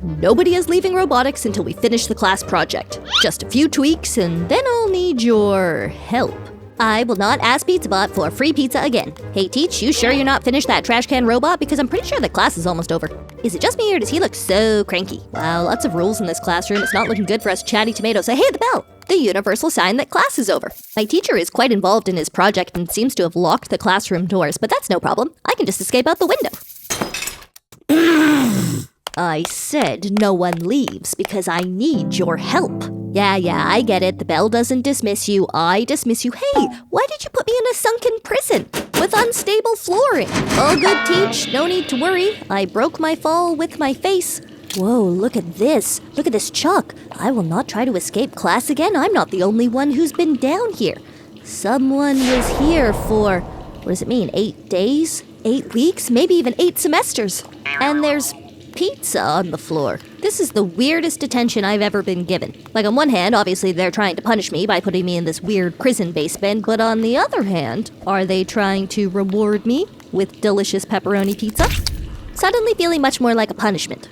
Nobody is leaving robotics until we finish the class project. Just a few tweaks and then I'll need your help. I will not ask PizzaBot for free pizza again. Hey Teach, you sure you're not finished that trash can robot? Because I'm pretty sure the class is almost over. Is it just me or does he look so cranky? Wow, lots of rules in this classroom. It's not looking good for us chatty tomatoes. Hey, the bell! The universal sign that class is over. My teacher is quite involved in his project and seems to have locked the classroom doors, but that's no problem. I can just escape out the window. I said no one leaves because I need your help. Yeah, I get it. The bell doesn't dismiss you. I dismiss you. Hey, why did you put me in a sunken prison with unstable flooring? All good, Teach. No need to worry. I broke my fall with my face. Whoa, look at this. Look at this chalk. I will not try to escape class again. I'm not the only one who's been down here. Someone was here for, what does it mean, 8 days? 8 weeks? Maybe even 8 semesters. And there's pizza on the floor. This is the weirdest detention I've ever been given. Like, on one hand, obviously they're trying to punish me by putting me in this weird prison basement, but on the other hand, are they trying to reward me with delicious pepperoni pizza? Suddenly feeling much more like a punishment.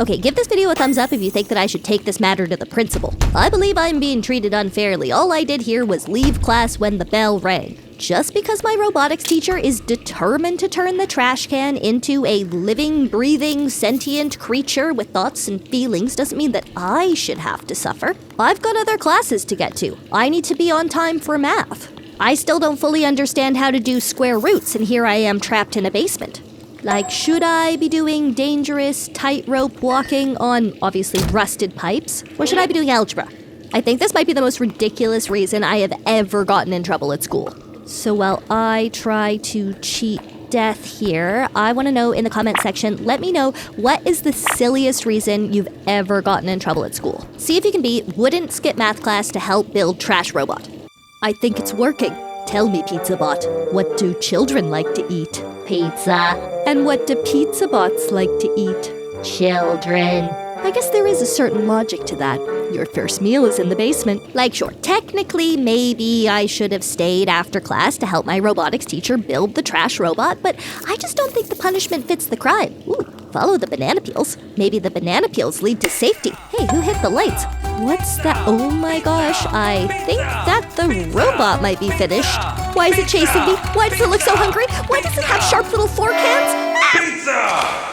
Okay, give this video a thumbs up if you think that I should take this matter to the principal. I believe I'm being treated unfairly. All I did here was leave class when the bell rang. Just because my robotics teacher is determined to turn the trash can into a living, breathing, sentient creature with thoughts and feelings doesn't mean that I should have to suffer. I've got other classes to get to. I need to be on time for math. I still don't fully understand how to do square roots, and here I am trapped in a basement. Like, should I be doing dangerous tightrope walking on, obviously, rusted pipes? Or should I be doing algebra? I think this might be the most ridiculous reason I have ever gotten in trouble at school. So while I try to cheat death here, I want to know in the comment section, let me know what is the silliest reason you've ever gotten in trouble at school. See if you can beat wouldn't skip math class to help build trash robot. I think it's working. Tell me, PizzaBot, what do children like to eat? Pizza. And what do pizza bots like to eat? Children. I guess there is a certain logic to that. Your first meal is in the basement. Like, sure, technically, maybe I should have stayed after class to help my robotics teacher build the trash robot, but I just don't think the punishment fits the crime. Ooh, follow the banana peels. Maybe the banana peels lead to safety. Hey, who hit the lights? What's that? Oh my gosh, I think that the robot might be finished. Why is it chasing me? Why does it look so hungry? Why does it have sharp little fork hands? Pizza!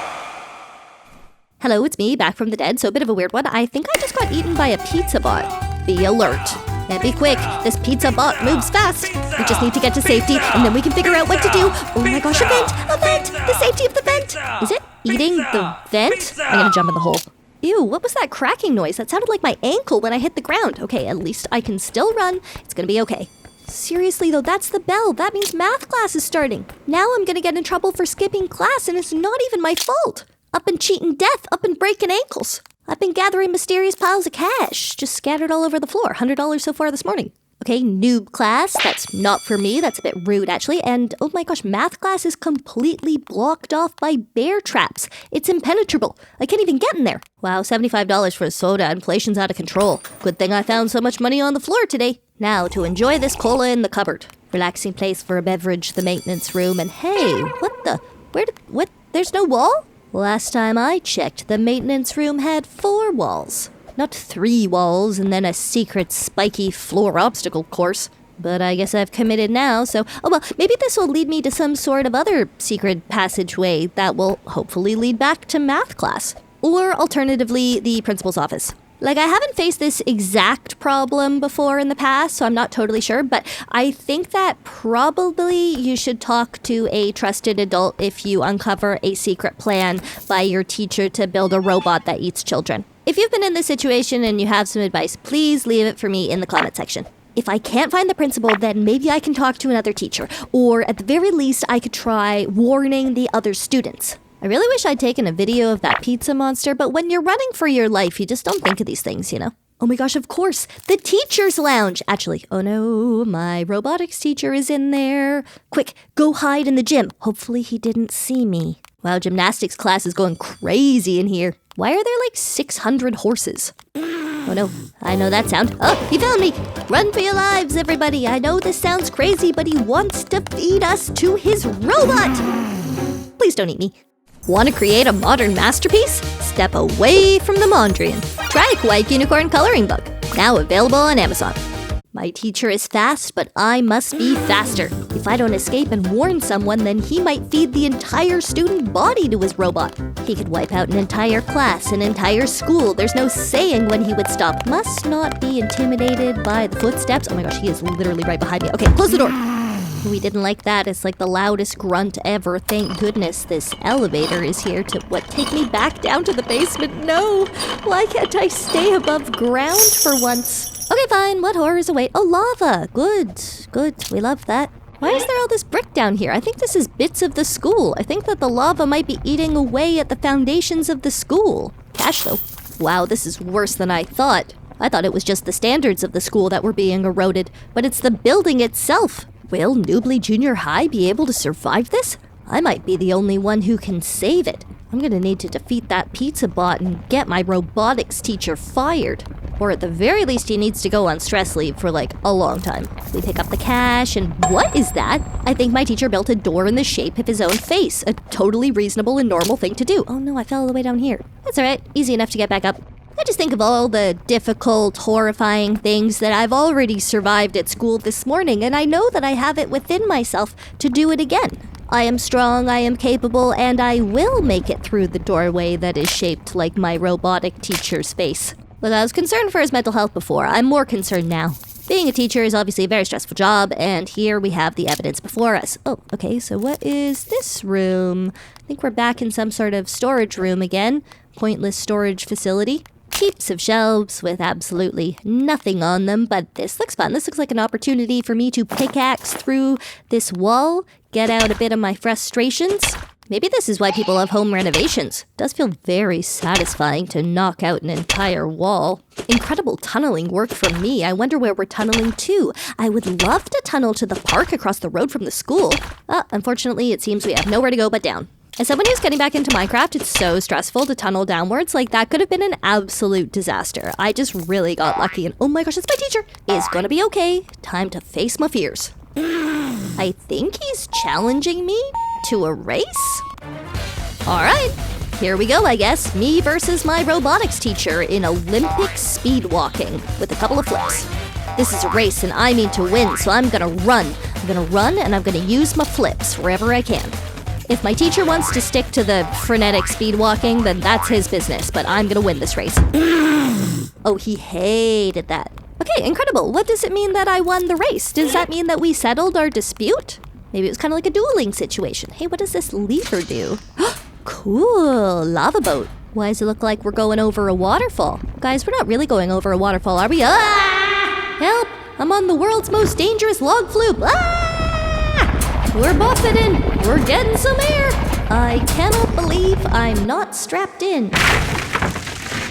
Hello, it's me, back from the dead, so a bit of a weird one. I think I just got eaten by a pizza bot. Be alert. And be quick, this pizza bot moves fast. We just need to get to safety, and then we can figure out what to do. Oh my gosh, a vent! A vent! The safety of the vent! Is it eating the vent? I'm gonna jump in the hole. Ew, what was that cracking noise? That sounded like my ankle when I hit the ground. Okay, at least I can still run. It's gonna be okay. Seriously though, that's the bell. That means math class is starting. Now I'm gonna get in trouble for skipping class, and it's not even my fault. Up and cheating death, up and breaking ankles. I've been gathering mysterious piles of cash, just scattered all over the floor. $100 so far this morning. Okay, noob class, that's not for me. That's a bit rude, actually. And oh my gosh, math class is completely blocked off by bear traps. It's impenetrable. I can't even get in there. Wow, $75 for a soda. Inflation's out of control. Good thing I found so much money on the floor today. Now, to enjoy this cola in the cupboard. Relaxing place for a beverage, the maintenance room. And hey, what? There's no wall? Last time I checked, the maintenance room had 4 walls. Not 3 walls and then a secret spiky floor obstacle course. But I guess I've committed now, so... Oh well, maybe this will lead me to some sort of other secret passageway that will hopefully lead back to math class. Or alternatively, the principal's office. Like, I haven't faced this exact problem before in the past, so I'm not totally sure, but I think that probably you should talk to a trusted adult if you uncover a secret plan by your teacher to build a robot that eats children. If you've been in this situation and you have some advice, please leave it for me in the comment section. If I can't find the principal, then maybe I can talk to another teacher, or at the very least, I could try warning the other students. I really wish I'd taken a video of that pizza monster, but when you're running for your life, you just don't think of these things, you know? Oh my gosh, of course, the teacher's lounge. Actually, oh no, my robotics teacher is in there. Quick, go hide in the gym. Hopefully he didn't see me. Wow, gymnastics class is going crazy in here. Why are there like 600 horses? Oh no, I know that sound. Oh, he found me! Run for your lives, everybody. I know this sounds crazy, but he wants to feed us to his robot. Please don't eat me. Want to create a modern masterpiece? Step away from the Mondrian. Try Kawaii Kunicorn coloring book. Now available on Amazon. My teacher is fast, but I must be faster. If I don't escape and warn someone, then he might feed the entire student body to his robot. He could wipe out an entire class, an entire school. There's no saying when he would stop. Must not be intimidated by the footsteps. Oh my gosh, he is literally right behind me. Okay, close the door. We didn't like that. It's like the loudest grunt ever. Thank goodness this elevator is here to, take me back down to the basement? No! Why can't I stay above ground for once? Okay, fine. What horrors await? Oh, lava. Good. We love that. Why is there all this brick down here? I think this is bits of the school. I think that the lava might be eating away at the foundations of the school. Cash, though. Wow, this is worse than I thought. I thought it was just the standards of the school that were being eroded, but it's the building itself. Will Newbly Junior High be able to survive this? I might be the only one who can save it. I'm gonna need to defeat that pizza bot and get my robotics teacher fired. Or at the very least, he needs to go on stress leave for like a long time. We pick up the cash and what is that? I think my teacher built a door in the shape of his own face. A totally reasonable and normal thing to do. Oh no, I fell all the way down here. That's alright, easy enough to get back up. I just think of all the difficult, horrifying things that I've already survived at school this morning, and I know that I have it within myself to do it again. I am strong, I am capable, and I will make it through the doorway that is shaped like my robotic teacher's face. Look, I was concerned for his mental health before. I'm more concerned now. Being a teacher is obviously a very stressful job, and here we have the evidence before us. Oh, okay, so what is this room? I think we're back in some sort of storage room again. Pointless storage facility. Heaps of shelves with absolutely nothing on them, but this looks fun. This looks like an opportunity for me to pickaxe through this wall, get out a bit of my frustrations. Maybe this is why people love home renovations. It does feel very satisfying to knock out an entire wall. Incredible tunneling work from me. I wonder where we're tunneling to. I would love to tunnel to the park across the road from the school. Unfortunately, it seems we have nowhere to go but down. As someone who's getting back into Minecraft, it's so stressful to tunnel downwards. Like, that could have been an absolute disaster. I just really got lucky and oh my gosh, it's my teacher. It's gonna be okay. Time to face my fears. I think he's challenging me to a race? Alright, here we go, I guess. Me versus my robotics teacher in Olympic speed walking with a couple of flips. This is a race and I mean to win, so I'm gonna run. I'm gonna run and I'm gonna use my flips wherever I can. If my teacher wants to stick to the frenetic speed walking, then that's his business, but I'm gonna win this race. Oh, he hated that. Okay, incredible. What does it mean that I won the race? Does that mean that we settled our dispute? Maybe it was kind of like a dueling situation. Hey, what does this lever do? Cool, lava boat. Why does it look like we're going over a waterfall? Guys, we're not really going over a waterfall, are we? Ah! Help! I'm on the world's most dangerous log flume. Ah! We're buffeting. We're getting some air. I cannot believe I'm not strapped in.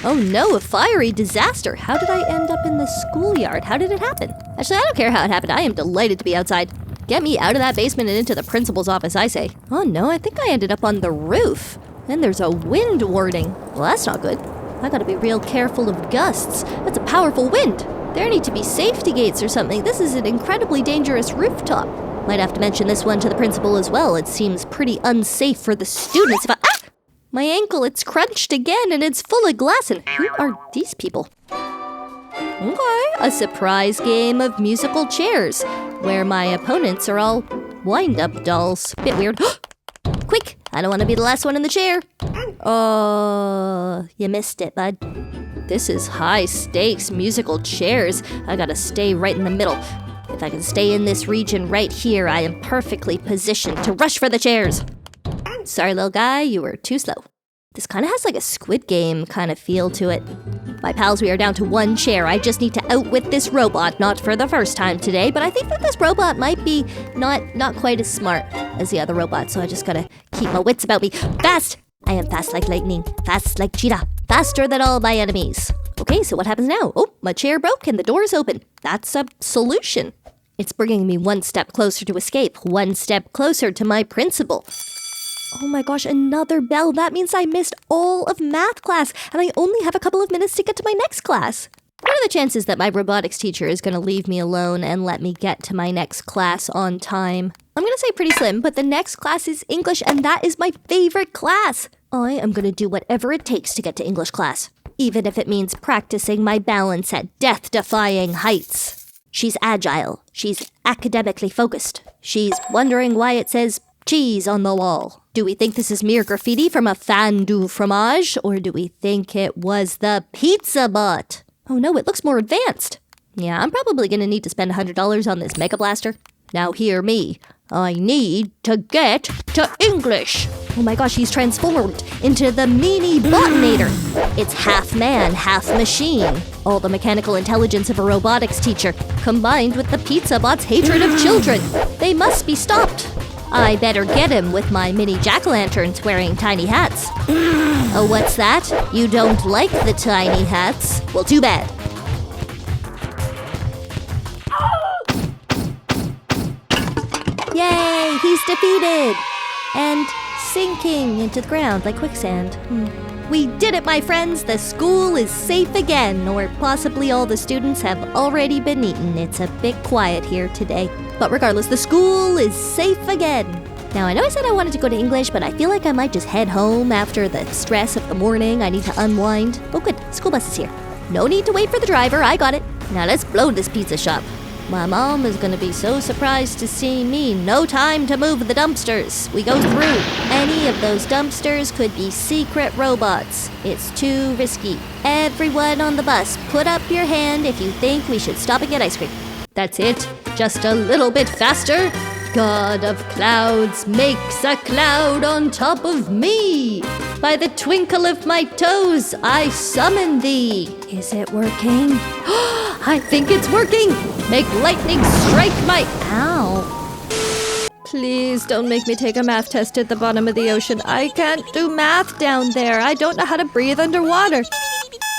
Oh no, a fiery disaster. How did I end up in the schoolyard? How did it happen? Actually, I don't care how it happened. I am delighted to be outside. Get me out of that basement and into the principal's office, I say. Oh no, I think I ended up on the roof. And there's a wind warning. Well, that's not good. I gotta be real careful of gusts. That's a powerful wind. There need to be safety gates or something. This is an incredibly dangerous rooftop. Might have to mention this one to the principal as well. It seems pretty unsafe for the students. My ankle, it's crunched again and it's full of glass. And who are these people? Okay, a surprise game of musical chairs where my opponents are all wind-up dolls. Bit weird. Quick, I don't want to be the last one in the chair. Oh, you missed it, bud. This is high stakes musical chairs. I gotta stay right in the middle. If I can stay in this region right here, I am perfectly positioned to rush for the chairs. Sorry, little guy, you were too slow. This kind of has like a Squid Game kind of feel to it. My pals, we are down to one chair. I just need to outwit this robot, not for the first time today, but I think that this robot might be not quite as smart as the other robot, so I just gotta keep my wits about me. Fast! I am fast like lightning, fast like cheetah, faster than all my enemies. Okay, so what happens now? Oh, my chair broke and the door's open. That's a solution. It's bringing me one step closer to escape, one step closer to my principal. Oh my gosh, another bell. That means I missed all of math class, and I only have a couple of minutes to get to my next class. What are the chances that my robotics teacher is going to leave me alone and let me get to my next class on time? I'm gonna say pretty slim, but the next class is English, and that is my favorite class. I am gonna do whatever it takes to get to English class, even if it means practicing my balance at death-defying heights. She's agile. She's academically focused. She's wondering why it says cheese on the wall. Do we think this is mere graffiti from a fan du fromage, or do we think it was the pizza bot? Oh no, it looks more advanced. Yeah, I'm probably gonna need to spend $100 on this Mega Blaster. Now hear me. I need to get to English. Oh my gosh, he's transformed into the mini botinator. It's half man, half machine. All the mechanical intelligence of a robotics teacher, combined with the pizza bot's hatred of children. They must be stopped. I better get him with my mini jack-o'-lanterns wearing tiny hats. Oh, what's that? You don't like the tiny hats? Well, too bad. Yay! He's defeated! And sinking into the ground like quicksand. We did it, my friends! The school is safe again, or possibly all the students have already been eaten. It's a bit quiet here today. But regardless, the school is safe again. Now, I know I said I wanted to go to English, but I feel like I might just head home after the stress of the morning. I need to unwind. Oh good, school bus is here. No need to wait for the driver, I got it. Now let's blow this pizza shop. My mom is gonna be so surprised to see me. No time to move the dumpsters. We go through. Any of those dumpsters could be secret robots. It's too risky. Everyone on the bus, put up your hand if you think we should stop and get ice cream. That's it. Just a little bit faster. God of clouds makes a cloud on top of me. By the twinkle of my toes, I summon thee. Is it working? I think it's working. Make lightning strike my... Ow. Please don't make me take a math test at the bottom of the ocean. I can't do math down there. I don't know how to breathe underwater.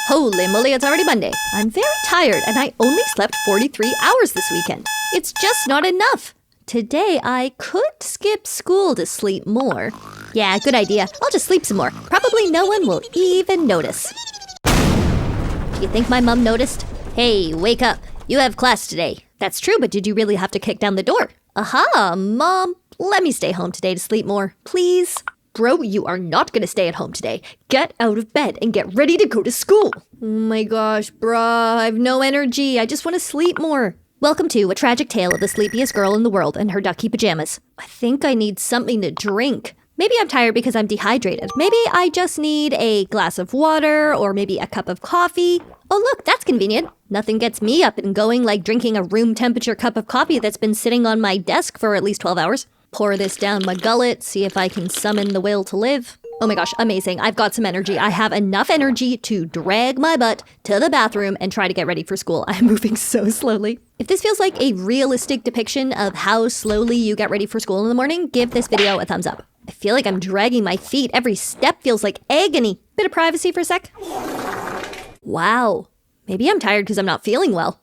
Holy moly, it's already Monday. I'm very tired, and I only slept 43 hours this weekend. It's just not enough. Today, I could skip school to sleep more. Yeah, good idea. I'll just sleep some more. Probably no one will even notice. You think my mom noticed? Hey, wake up. You have class today. That's true, but did you really have to kick down the door? Aha, Mom. Let me stay home today to sleep more, please. Bro, you are not gonna stay at home today. Get out of bed and get ready to go to school. Oh my gosh, bruh, I have no energy. I just want to sleep more. Welcome to A Tragic Tale of the Sleepiest Girl in the World and Her Ducky Pajamas. I think I need something to drink. Maybe I'm tired because I'm dehydrated. Maybe I just need a glass of water or maybe a cup of coffee. Oh look, that's convenient. Nothing gets me up and going like drinking a room temperature cup of coffee that's been sitting on my desk for at least 12 hours. Pour this down my gullet, see if I can summon the will to live. Oh my gosh, amazing. I've got some energy. I have enough energy to drag my butt to the bathroom and try to get ready for school. I'm moving so slowly. If this feels like a realistic depiction of how slowly you get ready for school in the morning, give this video a thumbs up. I feel like I'm dragging my feet. Every step feels like agony. Bit of privacy for a sec. Wow. Maybe I'm tired because I'm not feeling well.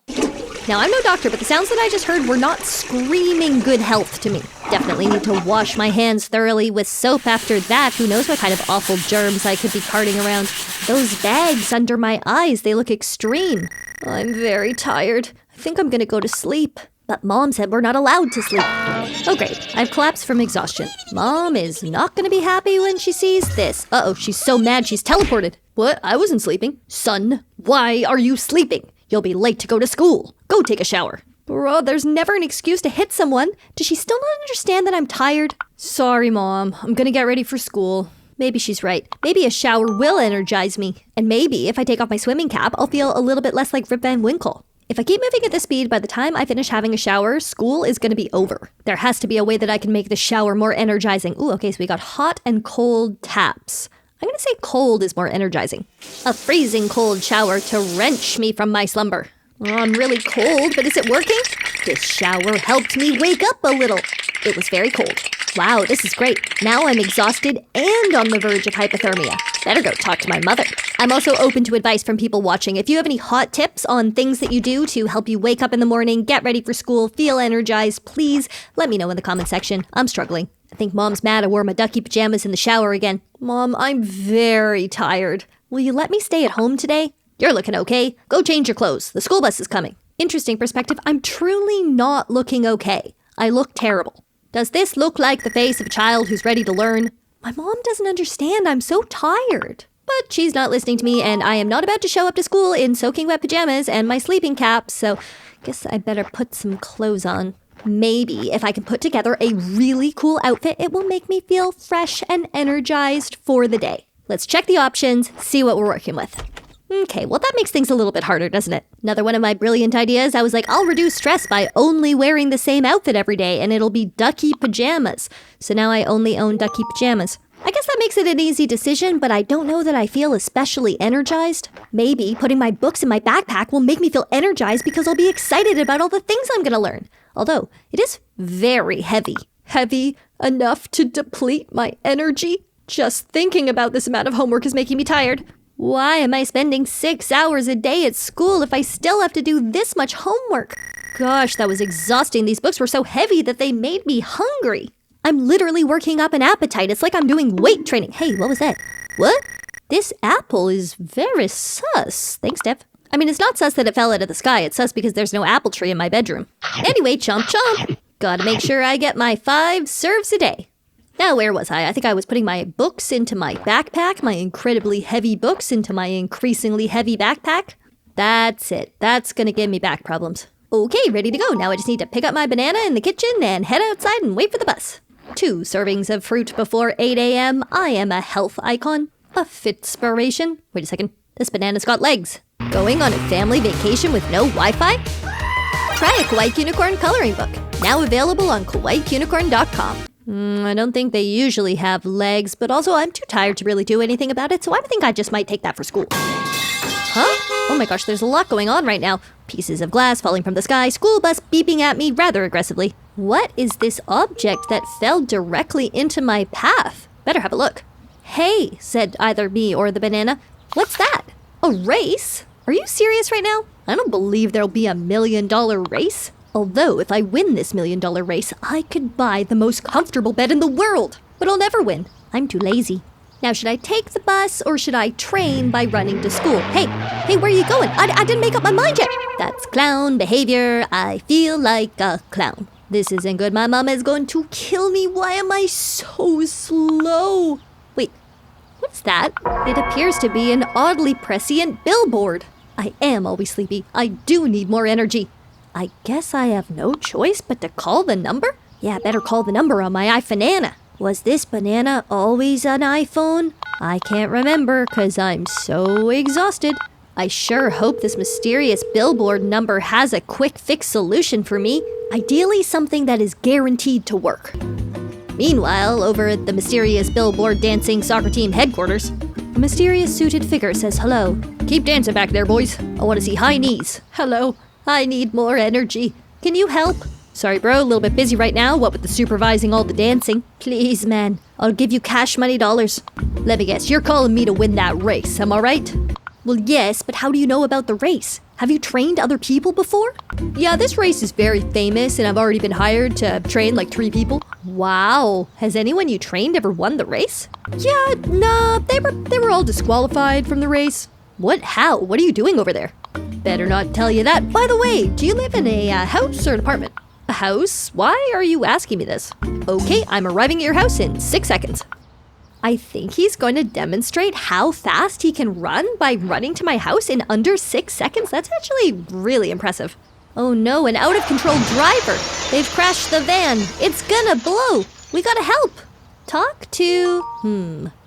Now, I'm no doctor, but the sounds that I just heard were not screaming good health to me. Definitely need to wash my hands thoroughly with soap after that. Who knows what kind of awful germs I could be carting around. Those bags under my eyes, they look extreme. I'm very tired. I think I'm gonna go to sleep. But Mom said we're not allowed to sleep. Oh great, I've collapsed from exhaustion. Mom is not gonna be happy when she sees this. Uh-oh, she's so mad she's teleported. What? I wasn't sleeping. Son, why are you sleeping? You'll be late to go to school. Go take a shower. Bro, there's never an excuse to hit someone. Does she still not understand that I'm tired? Sorry, Mom. I'm gonna get ready for school. Maybe she's right. Maybe a shower will energize me. And maybe if I take off my swimming cap, I'll feel a little bit less like Rip Van Winkle. If I keep moving at this speed, by the time I finish having a shower, school is gonna be over. There has to be a way that I can make the shower more energizing. Ooh, okay, so we got hot and cold taps. I'm gonna say cold is more energizing. A freezing cold shower to wrench me from my slumber. Oh, I'm really cold, but is it working? This shower helped me wake up a little. It was very cold. Wow, this is great. Now I'm exhausted and on the verge of hypothermia. Better go talk to my mother. I'm also open to advice from people watching. If you have any hot tips on things that you do to help you wake up in the morning, get ready for school, feel energized, please let me know in the comment section. I'm struggling. I think Mom's mad I wore my ducky pajamas in the shower again. Mom, I'm very tired. Will you let me stay at home today? You're looking okay. Go change your clothes. The school bus is coming. Interesting perspective. I'm truly not looking okay. I look terrible. Does this look like the face of a child who's ready to learn? My mom doesn't understand. I'm so tired. But she's not listening to me, and I am not about to show up to school in soaking wet pajamas and my sleeping cap, so guess I better put some clothes on. Maybe if I can put together a really cool outfit, it will make me feel fresh and energized for the day. Let's check the options, see what we're working with. Okay, well that makes things a little bit harder, doesn't it? Another one of my brilliant ideas, I was like, I'll reduce stress by only wearing the same outfit every day, and it'll be ducky pajamas. So now I only own ducky pajamas. I guess that makes it an easy decision, but I don't know that I feel especially energized. Maybe putting my books in my backpack will make me feel energized because I'll be excited about all the things I'm gonna learn. Although, it is very heavy. Heavy enough to deplete my energy. Just thinking about this amount of homework is making me tired. Why am I spending 6 hours a day at school if I still have to do this much homework? Gosh, that was exhausting. These books were so heavy that they made me hungry. I'm literally working up an appetite. It's like I'm doing weight training. Hey, what was that? What? This apple is very sus. Thanks, Steph. I mean, it's not sus that it fell out of the sky. It's sus because there's no apple tree in my bedroom. Anyway, chomp chomp. Gotta make sure I get my 5 serves a day. Now, where was I? I think I was putting my books into my backpack, my incredibly heavy books into my increasingly heavy backpack. That's it. That's gonna give me back problems. Okay, ready to go. Now I just need to pick up my banana in the kitchen and head outside and wait for the bus. 2 servings of fruit before 8 a.m. I am a health icon. A fitspiration. Wait a second. This banana's got legs. Going on a family vacation with no Wi-Fi? Try a Kawaii Kunicorn coloring book. Now available on KawaiiKunicorn.com. I don't think they usually have legs, but also I'm too tired to really do anything about it, so I think I just might take that for school. Huh? Oh my gosh, there's a lot going on right now. Pieces of glass falling from the sky, school bus beeping at me rather aggressively. What is this object that fell directly into my path? Better have a look. Hey, said either me or the banana. What's that? A race? Are you serious right now? I don't believe there'll be $1 million race. Although, if I win this $1 million race, I could buy the most comfortable bed in the world. But I'll never win. I'm too lazy. Now, should I take the bus or should I train by running to school? Hey, where are you going? I didn't make up my mind yet. That's clown behavior. I feel like a clown. This isn't good. My mama is going to kill me. Why am I so slow? Wait, what's that? It appears to be an oddly prescient billboard. I am always sleepy. I do need more energy. I guess I have no choice but to call the number? Yeah, better call the number on my iPhone. Was this banana always an iPhone? I can't remember because I'm so exhausted. I sure hope this mysterious billboard number has a quick fix solution for me. Ideally something that is guaranteed to work. Meanwhile, over at the mysterious billboard dancing soccer team headquarters, a mysterious suited figure says hello. Keep dancing back there, boys. I want to see high knees. Hello. I need more energy. Can you help? Sorry, bro, a little bit busy right now, what with the supervising all the dancing. Please, man, I'll give you cash money dollars. Let me guess, you're calling me to win that race, am I right? Well, yes, but how do you know about the race? Have you trained other people before? Yeah, this race is very famous, and I've already been hired to train like 3 people. Wow, has anyone you trained ever won the race? Yeah, no, they were all disqualified from the race. What? How? What are you doing over there? Better not tell you that. By the way, do you live in a house or an apartment? A house? Why are you asking me this? Okay, I'm arriving at your house in 6 seconds. I think he's going to demonstrate how fast he can run by running to my house in under 6 seconds. That's actually really impressive. Oh no, an out-of-control driver. They've crashed the van. It's gonna blow. We gotta help. Talk to,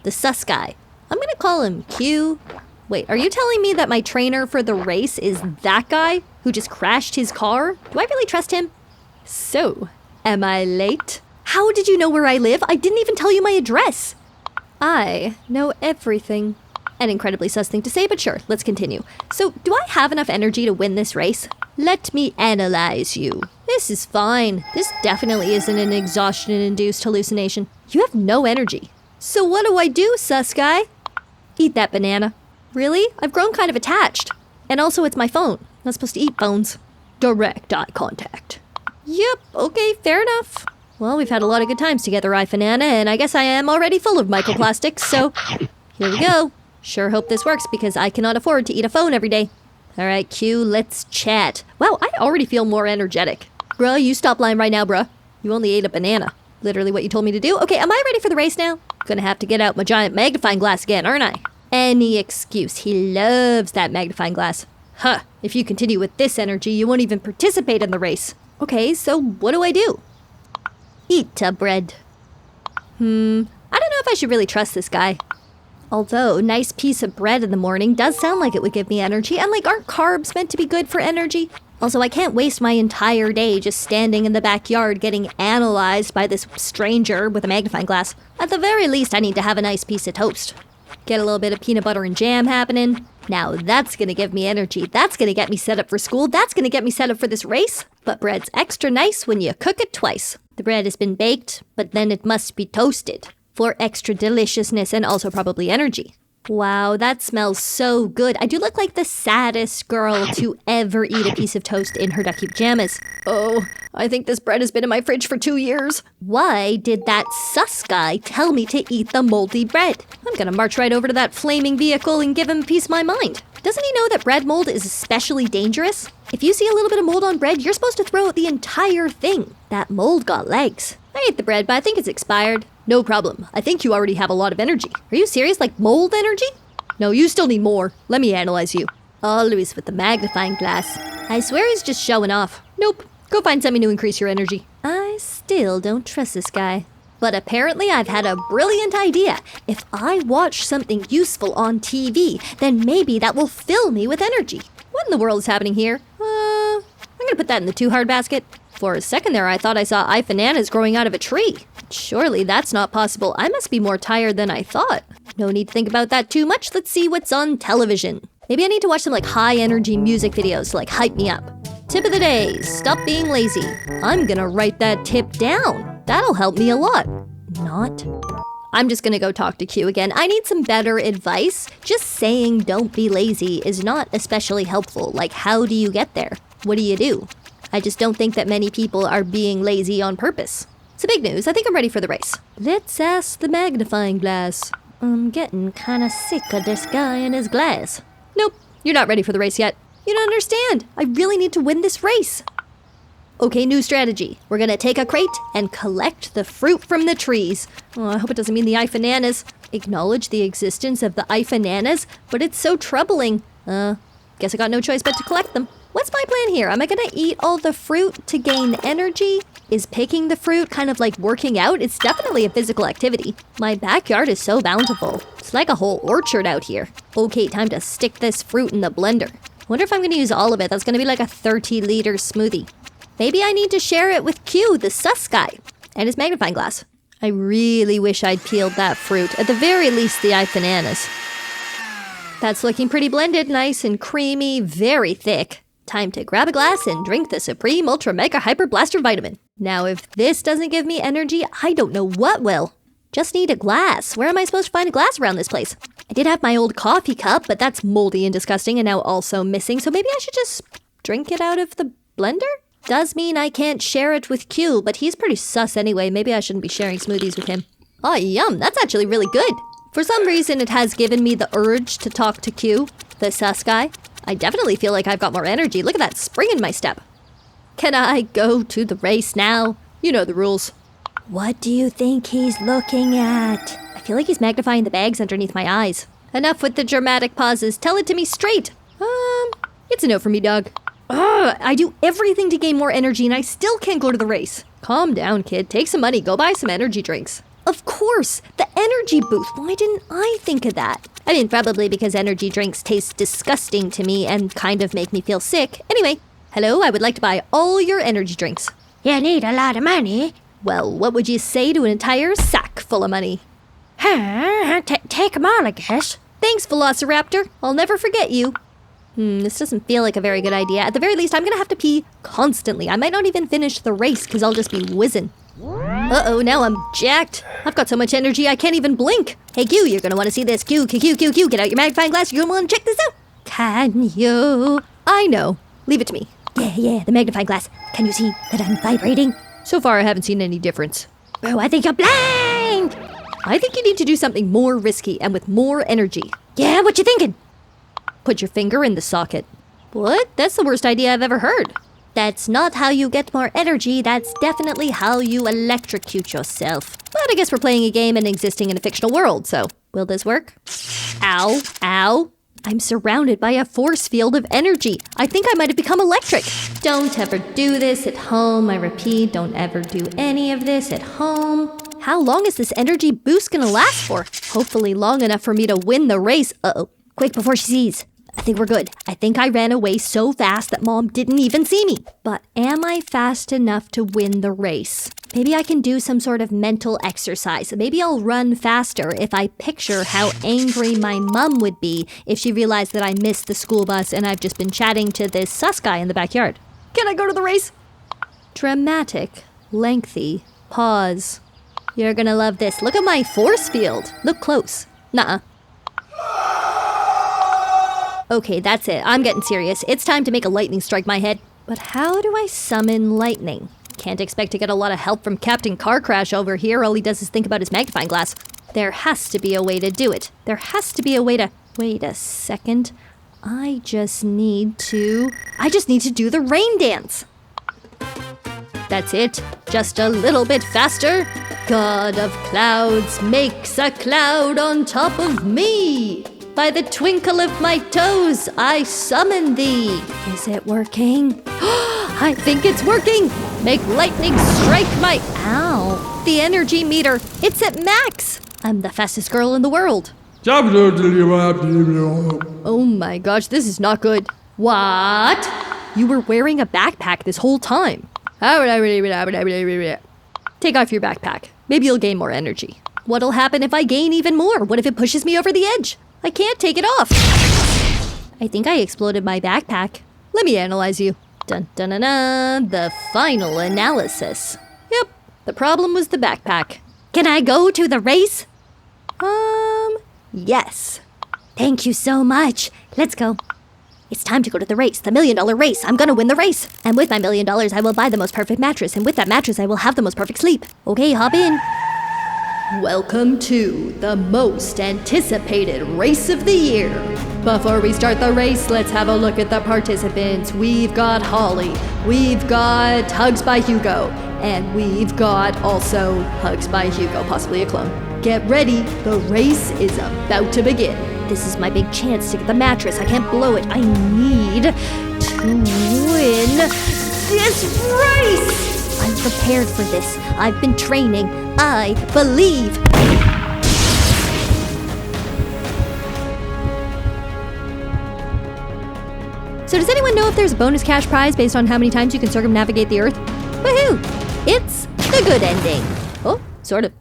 the sus guy. I'm gonna call him Q. Wait, are you telling me that my trainer for the race is that guy who just crashed his car? Do I really trust him? So, am I late? How did you know where I live? I didn't even tell you my address. I know everything. An incredibly sus thing to say, but sure, let's continue. So, do I have enough energy to win this race? Let me analyze you. This is fine. This definitely isn't an exhaustion-induced hallucination. You have no energy. So what do I do, sus guy? Eat that banana. Really? I've grown kind of attached. And also, it's my phone. I'm not supposed to eat phones. Direct eye contact. Yep, okay, fair enough. Well, we've had a lot of good times together, iFanana, and I guess I am already full of microplastics, so here we go. Sure hope this works because I cannot afford to eat a phone every day. Alright, Q, let's chat. Wow, I already feel more energetic. Bruh, you stop lying right now, bruh. You only ate a banana. Literally what you told me to do. Okay, am I ready for the race now? Gonna have to get out my giant magnifying glass again, aren't I? Any excuse. He loves that magnifying glass. Huh, if you continue with this energy, you won't even participate in the race. Okay, so what do I do? Eat a bread. I don't know if I should really trust this guy. Although, nice piece of bread in the morning does sound like it would give me energy, and like, aren't carbs meant to be good for energy? Also, I can't waste my entire day just standing in the backyard getting analyzed by this stranger with a magnifying glass. At the very least, I need to have a nice piece of toast. Get a little bit of peanut butter and jam happening. Now that's gonna give me energy. That's gonna get me set up for school. That's gonna get me set up for this race. But bread's extra nice when you cook it twice. The bread has been baked, but then it must be toasted for extra deliciousness and also probably energy. Wow, that smells so good. I do look like the saddest girl to ever eat a piece of toast in her ducky pajamas. Oh, I think this bread has been in my fridge for 2 years. Why did that sus guy tell me to eat the moldy bread? I'm gonna march right over to that flaming vehicle and give him a piece of my mind. Doesn't he know that bread mold is especially dangerous? If you see a little bit of mold on bread, you're supposed to throw out the entire thing. That mold got legs. I ate the bread, but I think it's expired. No problem. I think you already have a lot of energy. Are you serious? Like mold energy? No, you still need more. Let me analyze you. Always with the magnifying glass. I swear he's just showing off. Nope. Go find something to increase your energy. I still don't trust this guy. But apparently I've had a brilliant idea. If I watch something useful on TV, then maybe that will fill me with energy. What in the world is happening here? I'm gonna put that in the too hard basket. For a second there, I thought I saw bananas growing out of a tree. Surely that's not possible. I must be more tired than I thought. No need to think about that too much. Let's see what's on television. Maybe I need to watch some like high energy music videos to like hype me up. Tip of the day, stop being lazy. I'm gonna write that tip down. That'll help me a lot. Not. I'm just gonna go talk to Q again. I need some better advice. Just saying don't be lazy is not especially helpful. Like, how do you get there? What do you do? I just don't think that many people are being lazy on purpose. So big news, I think I'm ready for the race. Let's ask the magnifying glass. I'm getting kinda sick of this guy and his glass. Nope, you're not ready for the race yet. You don't understand. I really need to win this race. Okay, new strategy. We're gonna take a crate and collect the fruit from the trees. Oh, I hope it doesn't mean the bananas. Acknowledge the existence of the bananas, but it's so troubling. Guess I got no choice but to collect them. What's my plan here? Am I gonna eat all the fruit to gain energy? Is picking the fruit kind of like working out? It's definitely a physical activity. My backyard is so bountiful. It's like a whole orchard out here. Okay, time to stick this fruit in the blender. Wonder if I'm gonna use all of it. That's gonna be like a 30-liter smoothie. Maybe I need to share it with Q, the sus guy, and his magnifying glass. I really wish I'd peeled that fruit. At the very least, the bananas. That's looking pretty blended, nice and creamy, very thick. Time to grab a glass and drink the Supreme Ultra Mega Hyper Blaster Vitamin. Now, if this doesn't give me energy, I don't know what will. Just need a glass. Where am I supposed to find a glass around this place? I did have my old coffee cup, but that's moldy and disgusting and now also missing, so maybe I should just drink it out of the blender? Does mean I can't share it with Q, but he's pretty sus anyway. Maybe I shouldn't be sharing smoothies with him. Oh, yum. That's actually really good. For some reason, it has given me the urge to talk to Q, the sus guy. I definitely feel like I've got more energy. Look at that spring in my step. Can I go to the race now? You know the rules. What do you think he's looking at? I feel like he's magnifying the bags underneath my eyes. Enough with the dramatic pauses. Tell it to me straight. It's a no for me, dog. I do everything to gain more energy and I still can't go to the race. Calm down, kid. Take some money. Go buy some energy drinks. Of course, the energy boost. Why didn't I think of that? I mean, probably because energy drinks taste disgusting to me and kind of make me feel sick. Anyway, hello, I would like to buy all your energy drinks. You need a lot of money. Well, what would you say to an entire sack full of money? Take them all, I guess. Thanks, Velociraptor. I'll never forget you. This doesn't feel like a very good idea. At the very least, I'm gonna have to pee constantly. I might not even finish the race because I'll just be whizzing. Uh-oh, now I'm jacked. I've got so much energy I can't even blink. Hey, Q, you're gonna want to see this. Q, get out your magnifying glass. You're gonna want to check this out. Can you? I know. Leave it to me. Yeah, the magnifying glass. Can you see that I'm vibrating? So far, I haven't seen any difference. Bro, I think you're blind. I think you need to do something more risky and with more energy. Yeah, what you thinking? Put your finger in the socket. What? That's the worst idea I've ever heard. That's not how you get more energy. That's definitely how you electrocute yourself. But I guess we're playing a game and existing in a fictional world, so will this work? Ow, ow. I'm surrounded by a force field of energy. I think I might have become electric. Don't ever do this at home. I repeat, don't ever do any of this at home. How long is this energy boost gonna last for? Hopefully long enough for me to win the race. Uh-oh. Quick before she sees. I think we're good. I think I ran away so fast that Mom didn't even see me. But am I fast enough to win the race? Maybe I can do some sort of mental exercise. Maybe I'll run faster if I picture how angry my mom would be if she realized that I missed the school bus and I've just been chatting to this sus guy in the backyard. Can I go to the race? Dramatic, lengthy, pause. You're gonna love this. Look at my force field. Look close. Nuh-uh. Okay, that's it. I'm getting serious. It's time to make a lightning strike my head. But how do I summon lightning? Can't expect to get a lot of help from Captain Car Crash over here. All he does is think about his magnifying glass. There has to be a way to do it. There has to be a way to... Wait a second. I just need to do the rain dance. That's it. Just a little bit faster. God of clouds makes a cloud on top of me. By the twinkle of my toes, I summon thee. Is it working? I think it's working. Make lightning strike my... Ow. The energy meter. It's at max. I'm the fastest girl in the world. Oh my gosh, this is not good. What? You were wearing a backpack this whole time. Take off your backpack. Maybe you'll gain more energy. What'll happen if I gain even more? What if it pushes me over the edge? I can't take it off. I think I exploded my backpack. Let me analyze you. Dun dun dun dun. The final analysis. Yep, the problem was the backpack. Can I go to the race? Yes. Thank you so much. Let's go. It's time to go to the race, the $1 million race. I'm gonna win the race. And with my $1 million, I will buy the most perfect mattress. And with that mattress, I will have the most perfect sleep. Okay, hop in. Welcome to the most anticipated race of the year. Before we start the race, let's have a look at the participants. We've got Holly, we've got Hugs by Hugo, and we've got also Hugs by Hugo, possibly a clone. Get ready, the race is about to begin. This is my big chance to get the mattress. I can't blow it. I need to win this race! I'm prepared for this. I've been training. I believe. So does anyone know if there's a bonus cash prize based on how many times you can circumnavigate the Earth? Woohoo! It's the good ending. Oh, sort of.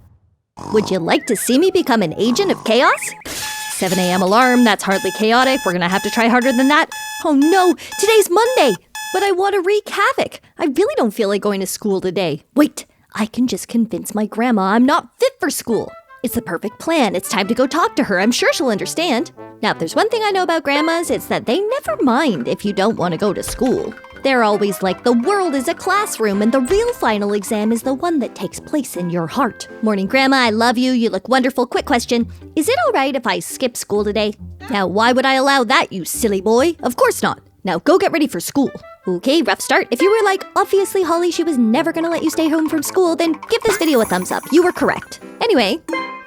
Would you like to see me become an agent of chaos? 7 a.m. alarm, that's hardly chaotic. We're gonna have to try harder than that. Oh no, today's Monday! But I want to wreak havoc. I really don't feel like going to school today. Wait, I can just convince my grandma I'm not fit for school. It's the perfect plan. It's time to go talk to her. I'm sure she'll understand. Now, if there's one thing I know about grandmas, it's that they never mind if you don't want to go to school. They're always like, the world is a classroom and the real final exam is the one that takes place in your heart. Morning, Grandma, I love you. You look wonderful. Quick question. Is it all right if I skip school today? Now, why would I allow that, you silly boy? Of course not. Now, go get ready for school. Okay, rough start. If you were like, obviously, Holly, she was never gonna let you stay home from school, then give this video a thumbs up. You were correct. Anyway,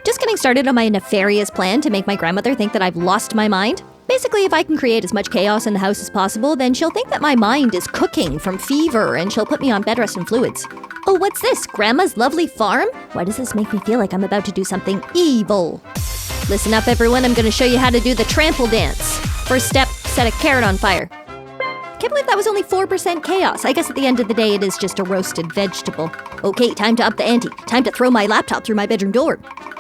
just getting started on my nefarious plan to make my grandmother think that I've lost my mind. Basically, if I can create as much chaos in the house as possible, then she'll think that my mind is cooking from fever and she'll put me on bed rest and fluids. Oh, what's this? Grandma's lovely farm? Why does this make me feel like I'm about to do something evil? Listen up, everyone. I'm gonna show you how to do the trample dance. First step, set a carrot on fire. Can't believe that was only 4% chaos. I guess at the end of the day, it is just a roasted vegetable. Okay, time to up the ante. Time to throw my laptop through my bedroom door.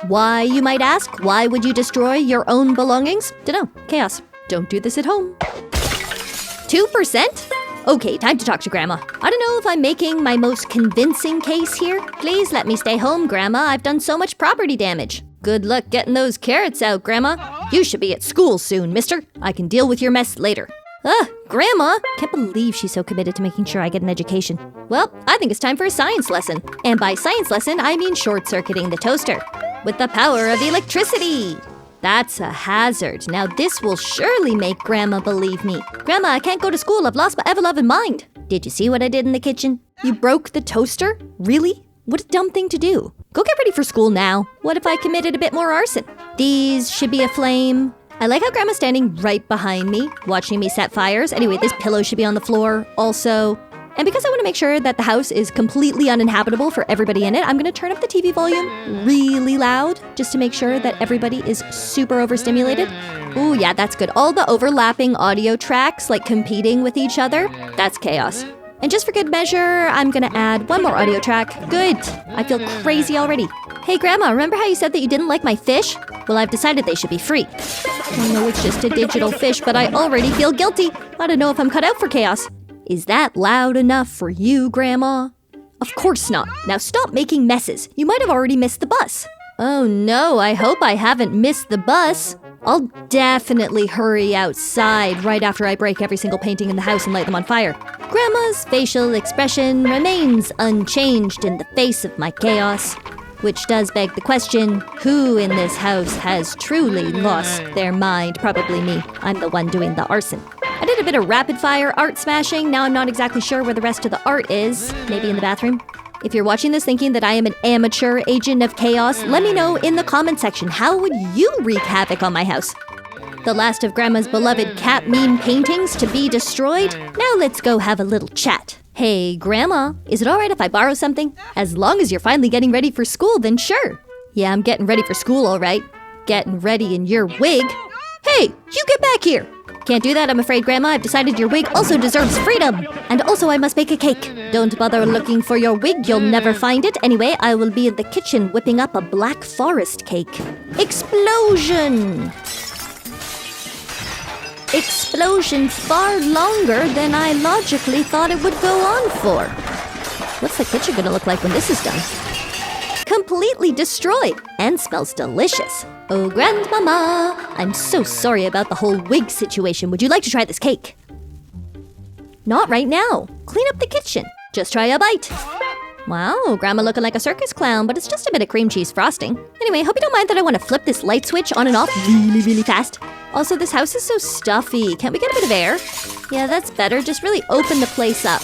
Why, you might ask? Why would you destroy your own belongings? Dunno. Chaos. Don't do this at home. 2%? Okay, time to talk to Grandma. I don't know if I'm making my most convincing case here. Please let me stay home, Grandma. I've done so much property damage. Good luck getting those carrots out, Grandma. You should be at school soon, mister. I can deal with your mess later. Grandma! Can't believe she's so committed to making sure I get an education. Well, I think it's time for a science lesson. And by science lesson, I mean short-circuiting the toaster. With the power of electricity! That's a hazard. Now this will surely make Grandma believe me. Grandma, I can't go to school. I've lost my ever-loving mind. Did you see what I did in the kitchen? You broke the toaster? Really? What a dumb thing to do. Go get ready for school now. What if I committed a bit more arson? These should be aflame. I like how Grandma's standing right behind me, watching me set fires. Anyway, this pillow should be on the floor also. And because I want to make sure that the house is completely uninhabitable for everybody in it, I'm going to turn up the TV volume really loud just to make sure that everybody is super overstimulated. Ooh, yeah, that's good. All the overlapping audio tracks, like competing with each other, that's chaos. And just for good measure, I'm going to add one more audio track. Good. I feel crazy already. Hey, Grandma, remember how you said that you didn't like my fish? Well, I've decided they should be free. I know it's just a digital fish, but I already feel guilty. I don't know if I'm cut out for chaos. Is that loud enough for you, Grandma? Of course not. Now stop making messes. You might have already missed the bus. Oh no, I hope I haven't missed the bus. I'll definitely hurry outside right after I break every single painting in the house and light them on fire. Grandma's facial expression remains unchanged in the face of my chaos. Which does beg the question, who in this house has truly lost their mind? Probably me. I'm the one doing the arson. I did a bit of rapid-fire art smashing. Now I'm not exactly sure where the rest of the art is. Maybe in the bathroom? If you're watching this thinking that I am an amateur agent of chaos, let me know in the comment section. How would you wreak havoc on my house? The last of Grandma's beloved cat meme paintings to be destroyed? Now let's go have a little chat. Hey, Grandma, is it alright if I borrow something? As long as you're finally getting ready for school, then sure. Yeah, I'm getting ready for school, alright. Getting ready in your wig. Hey, you get back here! Can't do that, I'm afraid, Grandma. I've decided your wig also deserves freedom. And also, I must bake a cake. Don't bother looking for your wig, you'll never find it. Anyway, I will be in the kitchen whipping up a black forest cake. Explosion! Explosion far longer than I logically thought it would go on for. What's the kitchen gonna look like when this is done? Completely destroyed and smells delicious. Oh, Grandmama, I'm so sorry about the whole wig situation. Would you like to try this cake? Not right now. Clean up the kitchen. Just try a bite. Wow, Grandma looking like a circus clown, but it's just a bit of cream cheese frosting. Anyway, hope you don't mind that I want to flip this light switch on and off really, really fast. Also, this house is so stuffy. Can't we get a bit of air? Yeah, that's better. Just really open the place up.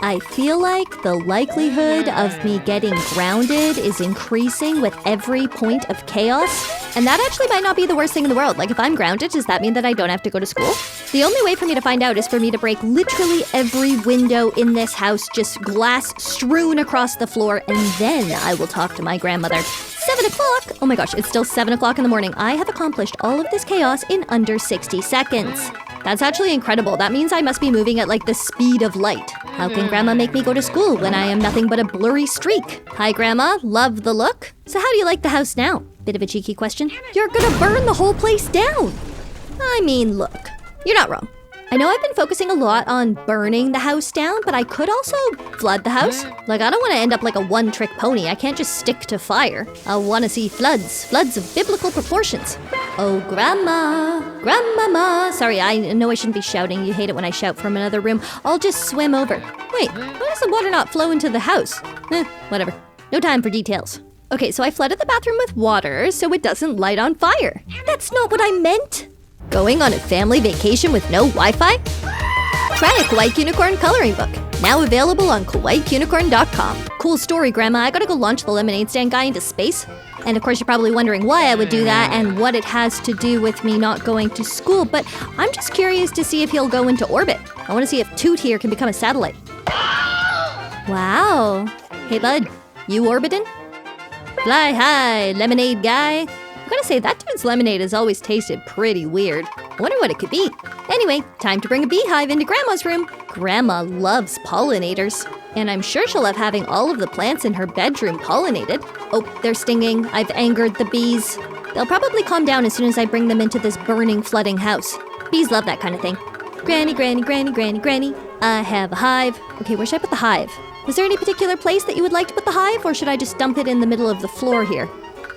I feel like the likelihood of me getting grounded is increasing with every point of chaos. And that actually might not be the worst thing in the world. Like, if I'm grounded, does that mean that I don't have to go to school? The only way for me to find out is for me to break literally every window in this house, just glass strewn across the floor, and then I will talk to my grandmother. 7 o'clock? Oh my gosh, it's still 7 o'clock in the morning. I have accomplished all of this chaos in under 60 seconds. That's actually incredible. That means I must be moving at like the speed of light. How can Grandma make me go to school when I am nothing but a blurry streak? Hi, Grandma. Love the look. So how do you like the house now? Bit of a cheeky question. You're gonna burn the whole place down. I mean, look, you're not wrong. I know I've been focusing a lot on burning the house down, but I could also flood the house. Like, I don't want to end up like a one-trick pony. I can't just stick to fire. I want to see floods of biblical proportions. Oh, Grandmama. Sorry, I know I shouldn't be shouting. You hate it when I shout from another room. I'll just swim over. Wait, why does the water not flow into the house? Whatever. No time for details. Okay, so I flooded the bathroom with water so it doesn't light on fire. That's not what I meant. Going on a family vacation with no Wi-Fi? Try a Kawaii Kunicorn coloring book. Now available on KawaiiKunicorn.com. Cool story, Grandma. I gotta go launch the lemonade stand guy into space. And of course, you're probably wondering why I would do that and what it has to do with me not going to school. But I'm just curious to see if he'll go into orbit. I want to see if Toot here can become a satellite. Wow. Hey, bud. You orbiting? Fly high, lemonade guy. I'm gonna say that dude's lemonade has always tasted pretty weird. I wonder what it could be. Anyway, time to bring a beehive into Grandma's room. Grandma loves pollinators. And I'm sure she'll love having all of the plants in her bedroom pollinated. Oh, they're stinging. I've angered the bees. They'll probably calm down as soon as I bring them into this burning, flooding house. Bees love that kind of thing. Granny, granny, granny, granny, granny. I have a hive. Okay, where should I put the hive? Is there any particular place that you would like to put the hive, or should I just dump it in the middle of the floor here?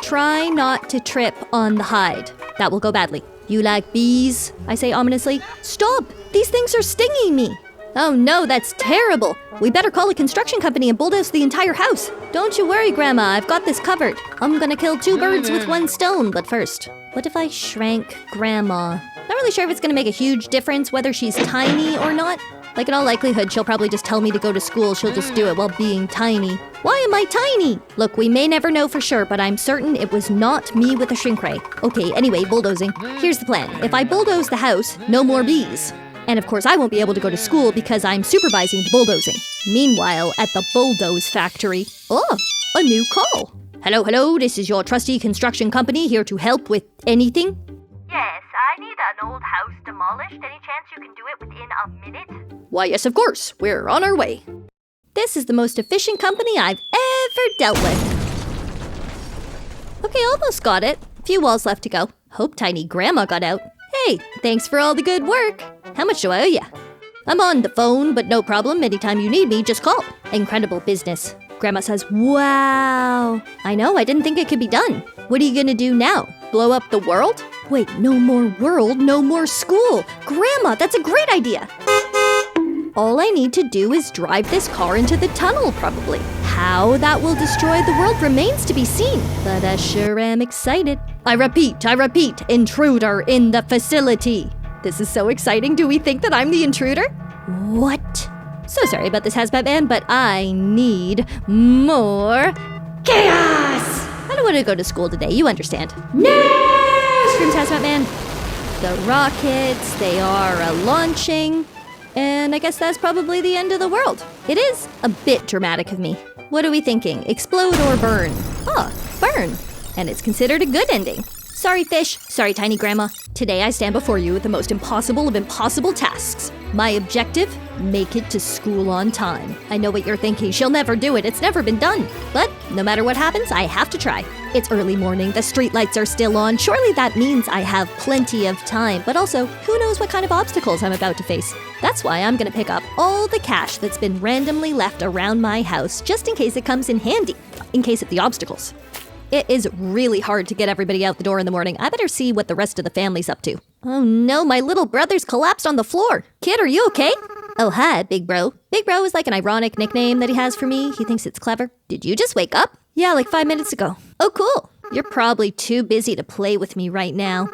Try not to trip on the hide. That will go badly. You like bees? I say ominously. Stop! These things are stinging me! Oh no, that's terrible! We better call a construction company and bulldoze the entire house. Don't you worry, Grandma, I've got this covered. I'm gonna kill 2 birds with 1 stone, but first, What if I shrank Grandma? Not really sure if it's gonna make a huge difference whether she's tiny or not. Like, in all likelihood, she'll probably just tell me to go to school. She'll just do it while being tiny. Why am I tiny? Look, we may never know for sure, but I'm certain it was not me with a shrink ray. Okay, anyway, bulldozing. Here's the plan. If I bulldoze the house, no more bees. And of course, I won't be able to go to school because I'm supervising the bulldozing. Meanwhile, at the bulldoze factory, oh, a new call. Hello, this is your trusty construction company here to help with anything. Yes, I need an old house demolished. Any chance you can do it within a minute? Why, yes, of course. We're on our way. This is the most efficient company I've ever dealt with. Okay, almost got it. A few walls left to go. Hope Tiny Grandma got out. Hey, thanks for all the good work. How much do I owe ya? I'm on the phone, but no problem. Anytime you need me, just call. Incredible business. Grandma says, wow. I know, I didn't think it could be done. What are you gonna do now? Blow up the world? Wait, no more world, no more school. Grandma, that's a great idea. All I need to do is drive this car into the tunnel, probably. How that will destroy the world remains to be seen, but I sure am excited. I repeat, intruder in the facility. This is so exciting. Do we think that I'm the intruder? What? So sorry about this hazmat man, but I need more chaos! I don't want to go to school today, you understand. No! Screams hazmat man. The rockets, they are launching. And I guess that's probably the end of the world. It is a bit dramatic of me. What are we thinking? Explode or burn? Ah, burn. And it's considered a good ending. Sorry, fish. Sorry, Tiny Grandma. Today I stand before you with the most impossible of impossible tasks. My objective? Make it to school on time. I know what you're thinking. She'll never do it. It's never been done. But no matter what happens, I have to try. It's early morning. The streetlights are still on. Surely that means I have plenty of time. But also, who knows what kind of obstacles I'm about to face. That's why I'm gonna pick up all the cash that's been randomly left around my house, just in case it comes in handy, in case of the obstacles. It is really hard to get everybody out the door in the morning. I better see what the rest of the family's up to. Oh no, my little brother's collapsed on the floor. Kid, are you okay? Oh, hi, Big Bro. Big Bro is like an ironic nickname that he has for me. He thinks it's clever. Did you just wake up? Yeah, like 5 minutes ago. Oh, cool. You're probably too busy to play with me right now.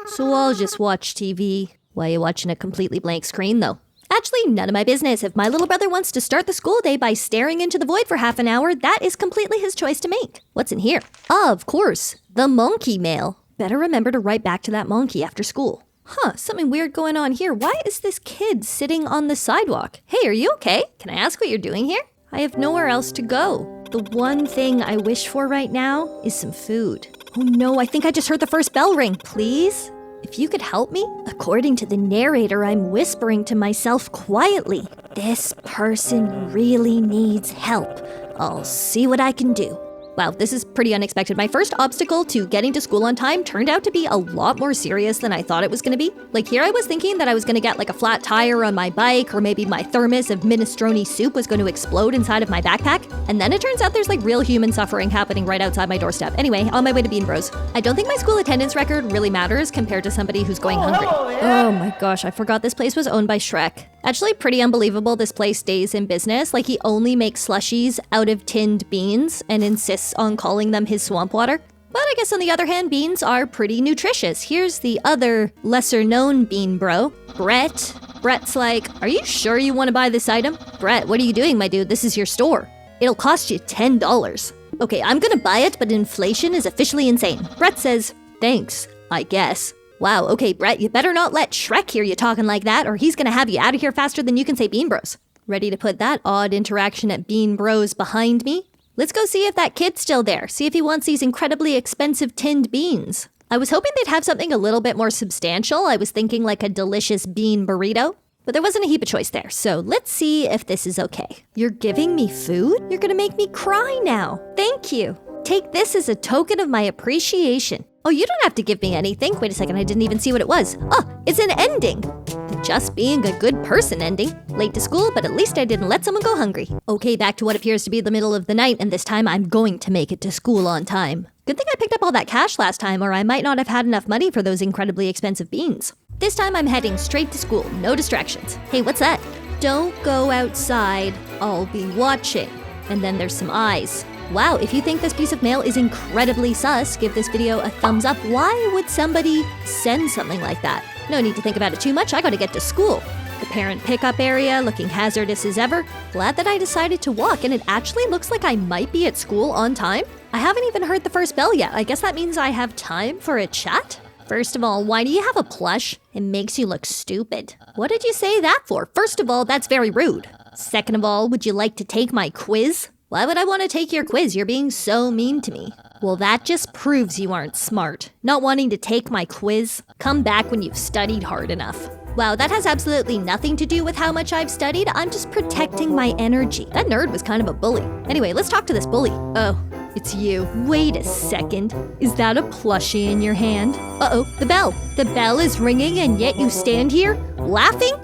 So I'll just watch TV. Why are you watching a completely blank screen, though? Actually, none of my business. If my little brother wants to start the school day by staring into the void for half an hour, that is completely his choice to make. What's in here? Ah, of course, the monkey mail. Better remember to write back to that monkey after school. Huh, something weird going on here. Why is this kid sitting on the sidewalk? Hey, are you okay? Can I ask what you're doing here? I have nowhere else to go. The one thing I wish for right now is some food. Oh no, I think I just heard the first bell ring. Please? If you could help me? According to the narrator, I'm whispering to myself quietly. This person really needs help. I'll see what I can do. Wow, this is pretty unexpected. My first obstacle to getting to school on time turned out to be a lot more serious than I thought it was going to be. Like, here I was thinking that I was going to get like a flat tire on my bike, or maybe my thermos of minestrone soup was going to explode inside of my backpack. And then it turns out there's like real human suffering happening right outside my doorstep. Anyway, on my way to Bean Bros. I don't think my school attendance record really matters compared to somebody who's going hungry. Oh my gosh, I forgot this place was owned by Shrek. Actually, pretty unbelievable this place stays in business. Like, he only makes slushies out of tinned beans and insists on calling them his swamp water. But I guess on the other hand, beans are pretty nutritious. Here's the other lesser-known bean bro, Brett. Brett's like, are you sure you want to buy this item? Brett, what are you doing, my dude? This is your store. It'll cost you $10. Okay, I'm gonna buy it, but inflation is officially insane. Brett says, thanks, I guess. Wow, okay, Brett, you better not let Shrek hear you talking like that, or he's gonna have you out of here faster than you can say Bean Bros. Ready to put that odd interaction at Bean Bros behind me? Let's go see if that kid's still there, see if he wants these incredibly expensive tinned beans. I was hoping they'd have something a little bit more substantial. I was thinking like a delicious bean burrito, but there wasn't a heap of choice there, so let's see if this is okay. You're giving me food? You're gonna make me cry now. Thank you. Take this as a token of my appreciation. Oh, you don't have to give me anything. Wait a second, I didn't even see what it was. Oh, it's an ending. The just being a good person ending. Late to school, but at least I didn't let someone go hungry. Okay, back to what appears to be the middle of the night, and this time I'm going to make it to school on time. Good thing I picked up all that cash last time, or I might not have had enough money for those incredibly expensive beans. This time I'm heading straight to school, no distractions. Hey, what's that? Don't go outside, I'll be watching. And then there's some eyes. Wow, if you think this piece of mail is incredibly sus, give this video a thumbs up. Why would somebody send something like that? No need to think about it too much, I gotta get to school. The parent pickup area looking hazardous as ever. Glad that I decided to walk, and it actually looks like I might be at school on time. I haven't even heard the first bell yet. I guess that means I have time for a chat? First of all, why do you have a plush? It makes you look stupid. What did you say that for? First of all, that's very rude. Second of all, would you like to take my quiz? Why would I want to take your quiz? You're being so mean to me. Well, that just proves you aren't smart. Not wanting to take my quiz? Come back when you've studied hard enough. Wow, that has absolutely nothing to do with how much I've studied. I'm just protecting my energy. That nerd was kind of a bully. Anyway, let's talk to this bully. Oh, it's you. Wait a second. Is that a plushie in your hand? Uh-oh, the bell. The bell is ringing and yet you stand here laughing?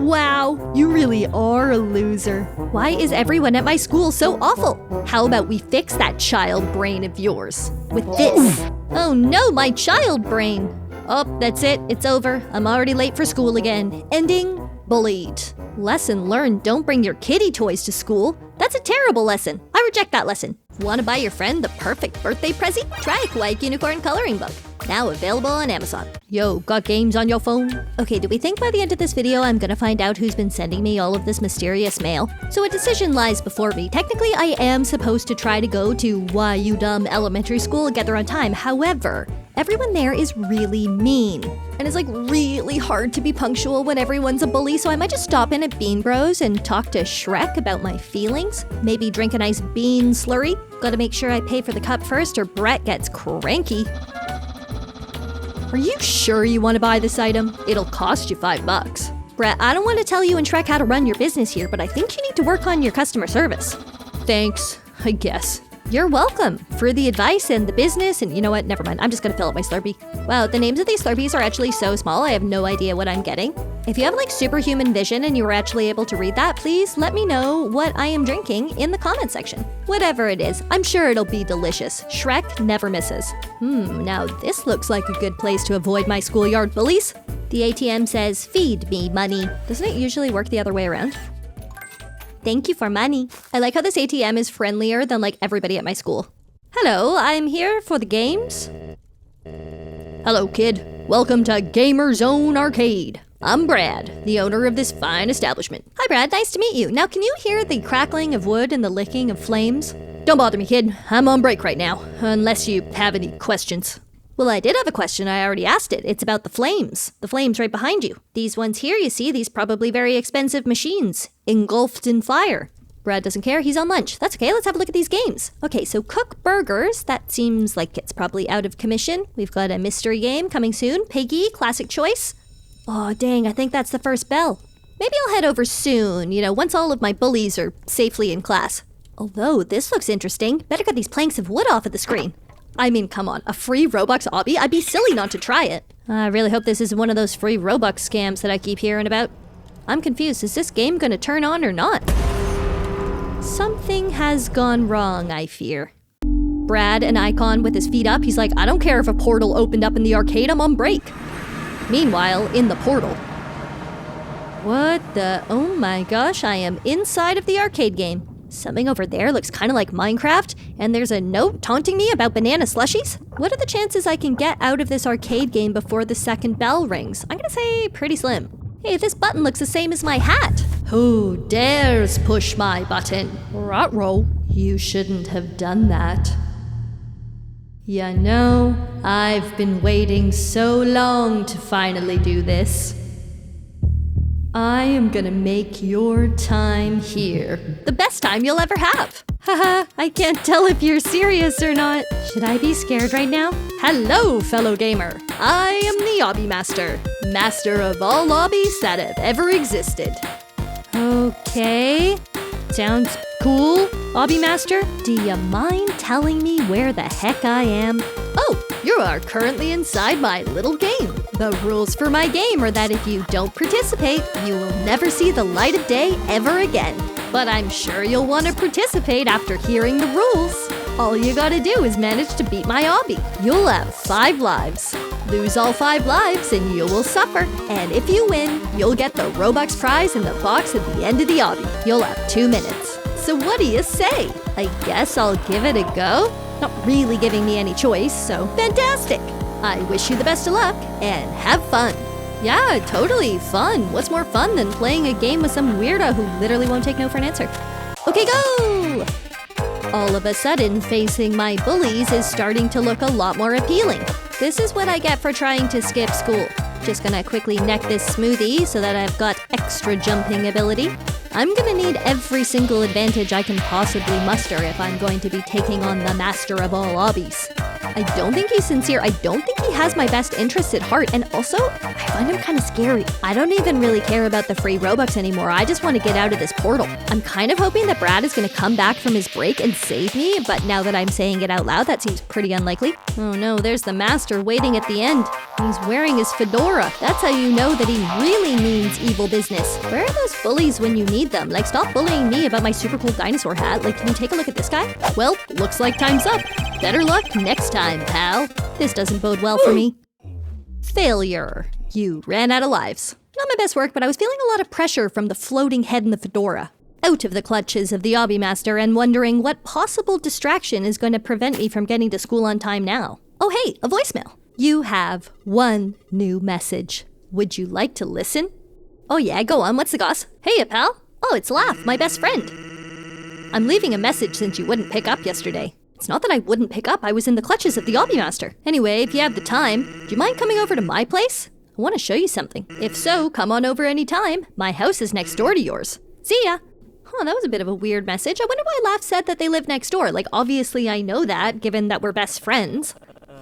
Wow, you really are a loser. Why is everyone at my school so awful? How about we fix that child brain of yours with this? Oh no, my child brain. Oh, that's it. It's over. I'm already late for school again. Ending bullied. Lesson learned. Don't bring your kitty toys to school. That's a terrible lesson. I reject that lesson. Want to buy your friend the perfect birthday present? Try a Kawaii Kunicorn coloring book. Now available on Amazon. Yo, got games on your phone? Okay, do we think by the end of this video I'm gonna find out who's been sending me all of this mysterious mail? So a decision lies before me. Technically, I am supposed to try to go to Why You Dumb Elementary School and get there on time. However, everyone there is really mean. And it's like really hard to be punctual when everyone's a bully, so I might just stop in at Bean Bros and talk to Shrek about my feelings. Maybe drink a nice bean slurry. Gotta make sure I pay for the cup first or Brett gets cranky. Are you sure you want to buy this item? It'll cost you $5. Brett, I don't want to tell you and Shrek how to run your business here, but I think you need to work on your customer service. Thanks, I guess. You're welcome for the advice and the business, and you know what? Never mind. I'm just gonna fill up my Slurpee. Wow, the names of these Slurpees are actually so small, I have no idea what I'm getting. If you have like superhuman vision and you were actually able to read that, please let me know what I am drinking in the comment section. Whatever it is, I'm sure it'll be delicious. Shrek never misses. Now this looks like a good place to avoid my schoolyard bullies. The ATM says, feed me money. Doesn't it usually work the other way around? Thank you for money. I like how this ATM is friendlier than like everybody at my school. Hello, I'm here for the games. Hello, kid. Welcome to Gamer Zone Arcade. I'm Brad, the owner of this fine establishment. Hi, Brad. Nice to meet you. Now, can you hear the crackling of wood and the licking of flames? Don't bother me, kid. I'm on break right now, unless you have any questions. Well, I did have a question. I already asked it. It's about the flames. The flames right behind you. These ones here, you see, these probably very expensive machines, engulfed in fire. Brad doesn't care. He's on lunch. That's okay. Let's have a look at these games. Okay, so Cook Burgers. That seems like it's probably out of commission. We've got a mystery game coming soon. Piggy, classic choice. Oh, dang, I think that's the first bell. Maybe I'll head over soon, once all of my bullies are safely in class. Although, this looks interesting. Better get these planks of wood off of the screen. I mean, come on, a free Robux obby? I'd be silly not to try it. I really hope this isn't one of those free Robux scams that I keep hearing about. I'm confused. Is this game gonna turn on or not? Something has gone wrong, I fear. Brad, an icon with his feet up, he's like, I don't care if a portal opened up in the arcade, I'm on break. Meanwhile, in the portal. What the? Oh my gosh, I am inside of the arcade game. Something over there looks kind of like Minecraft, and there's a note taunting me about banana slushies. What are the chances I can get out of this arcade game before the second bell rings? I'm gonna say pretty slim. Hey, this button looks the same as my hat. Who dares push my button? Ruh-roh, you shouldn't have done that. You know, I've been waiting so long to finally do this. I am gonna make your time here the best time you'll ever have. Haha, I can't tell if you're serious or not. Should I be scared right now? Hello, fellow gamer. I am the Obby Master. Master of all obbies that have ever existed. Okay. Sounds cool, Obby Master. Do you mind telling me where the heck I am? Oh, you are currently inside my little game. The rules for my game are that if you don't participate, you will never see the light of day ever again. But I'm sure you'll want to participate after hearing the rules. All you gotta do is manage to beat my obby. You'll have 5 lives. Lose all 5 lives and you will suffer. And if you win, you'll get the Robux prize in the box at the end of the obby. You'll have 2 minutes. So what do you say? I guess I'll give it a go? Not really giving me any choice, so fantastic! I wish you the best of luck, and have fun! Yeah, totally fun. What's more fun than playing a game with some weirdo who literally won't take no for an answer? Okay, go! All of a sudden, facing my bullies is starting to look a lot more appealing. This is what I get for trying to skip school. Just gonna quickly neck this smoothie so that I've got extra jumping ability. I'm gonna need every single advantage I can possibly muster if I'm going to be taking on the master of all hobbies. I don't think he's sincere. I don't think he has my best interests at heart. And also, I find him kind of scary. I don't even really care about the free Robux anymore. I just want to get out of this portal. I'm kind of hoping that Brad is going to come back from his break and save me. But now that I'm saying it out loud, that seems pretty unlikely. Oh no, there's the master waiting at the end. He's wearing his fedora. That's how you know that he really means evil business. Where are those bullies when you need them? Like, stop bullying me about my super cool dinosaur hat. Like, can you take a look at this guy? Well, looks like time's up. Better luck next time, pal. This doesn't bode well for me. Failure. You ran out of lives. Not my best work, but I was feeling a lot of pressure from the floating head in the fedora. Out of the clutches of the Obby Master and wondering what possible distraction is going to prevent me from getting to school on time now. Oh hey, a voicemail. You have one new message. Would you like to listen? Oh yeah, go on, what's the goss? Hey, pal. Oh, it's Laugh, my best friend. I'm leaving a message since you wouldn't pick up yesterday. It's not that I wouldn't pick up, I was in the clutches of the Obby Master. Anyway, if you have the time, do you mind coming over to my place? I want to show you something. If so, come on over anytime. My house is next door to yours. See ya. Huh, that was a bit of a weird message. I wonder why Laugh said that they live next door. Like, obviously I know that, given that we're best friends.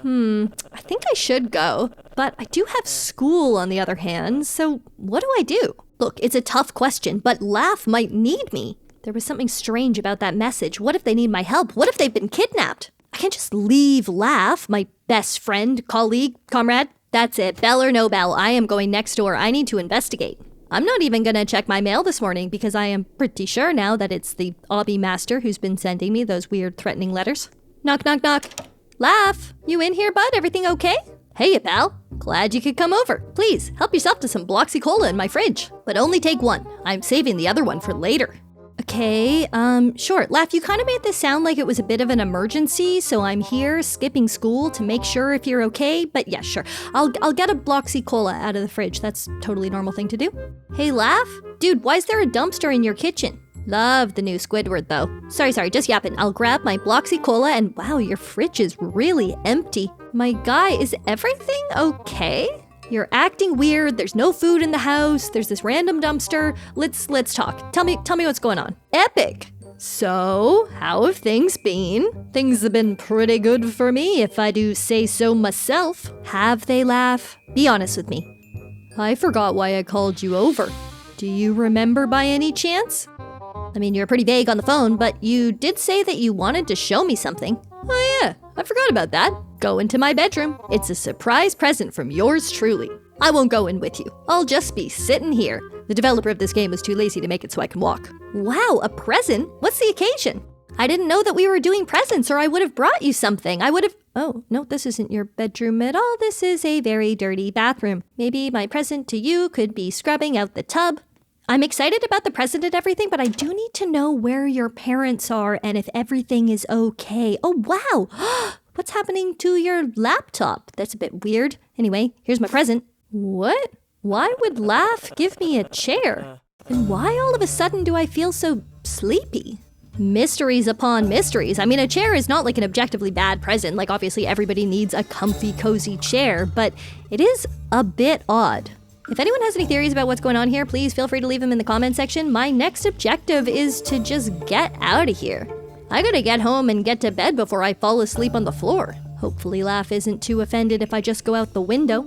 I think I should go. But I do have school on the other hand, so what do I do? Look, it's a tough question, but Laugh might need me. There was something strange about that message. What if they need my help? What if they've been kidnapped? I can't just leave Laugh, my best friend, colleague, comrade. That's it, bell or no bell, I am going next door. I need to investigate. I'm not even gonna check my mail this morning because I am pretty sure now that it's the Obby Master who's been sending me those weird threatening letters. Knock, knock, knock. Laugh, you in here, bud? Everything okay? Hey, pal. Glad you could come over. Please, help yourself to some Bloxy Cola in my fridge. But only take one. I'm saving the other one for later. Okay, sure. Laugh, you kind of made this sound like it was a bit of an emergency, so I'm here skipping school to make sure if you're okay. But yeah, sure. I'll get a Bloxy Cola out of the fridge. That's a totally normal thing to do. Hey, Laugh? Dude, why is there a dumpster in your kitchen? Love the new Squidward, though. Sorry, just yapping. I'll grab my Bloxy Cola and wow, your fridge is really empty. My guy, is everything okay? You're acting weird, there's no food in the house, there's this random dumpster. Let's talk. Tell me what's going on. Epic! So, how have things been? Things have been pretty good for me, if I do say so myself. Have they, Laugh? Be honest with me. I forgot why I called you over. Do you remember by any chance? I mean, you're pretty vague on the phone, but you did say that you wanted to show me something. Oh yeah, I forgot about that. Go into my bedroom. It's a surprise present from yours truly. I won't go in with you. I'll just be sitting here. The developer of this game was too lazy to make it so I can walk. Wow, a present? What's the occasion? I didn't know that we were doing presents or I would have brought you something. Oh, no, this isn't your bedroom at all. This is a very dirty bathroom. Maybe my present to you could be scrubbing out the tub. I'm excited about the present and everything, but I do need to know where your parents are and if everything is okay. Oh, wow. What's happening to your laptop? That's a bit weird. Anyway, here's my present. What? Why would Laugh give me a chair? And why all of a sudden do I feel so sleepy? Mysteries upon mysteries. I mean, a chair is not like an objectively bad present. Like, obviously everybody needs a comfy, cozy chair, but it is a bit odd. If anyone has any theories about what's going on here, please feel free to leave them in the comment section. My next objective is to just get out of here. I gotta get home and get to bed before I fall asleep on the floor. Hopefully Laugh isn't too offended if I just go out the window.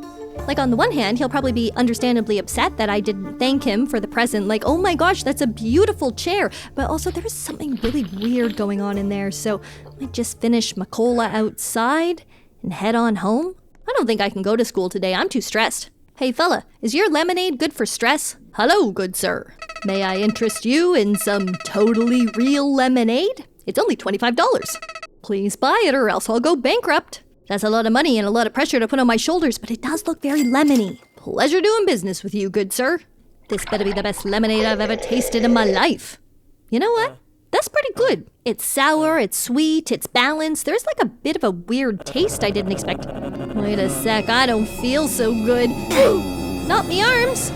Like, on the one hand, he'll probably be understandably upset that I didn't thank him for the present. Like, oh my gosh, that's a beautiful chair. But also, there was something really weird going on in there, so I might just finish my cola outside and head on home. I don't think I can go to school today. I'm too stressed. Hey fella, is your lemonade good for stress? Hello, good sir. May I interest you in some totally real lemonade? It's only $25. Please buy it or else I'll go bankrupt. That's a lot of money and a lot of pressure to put on my shoulders, but it does look very lemony. Pleasure doing business with you, good sir. This better be the best lemonade I've ever tasted in my life. You know what? That's pretty good. It's sour, it's sweet, it's balanced. There's like a bit of a weird taste I didn't expect. Wait a sec, I don't feel so good. Not me arms.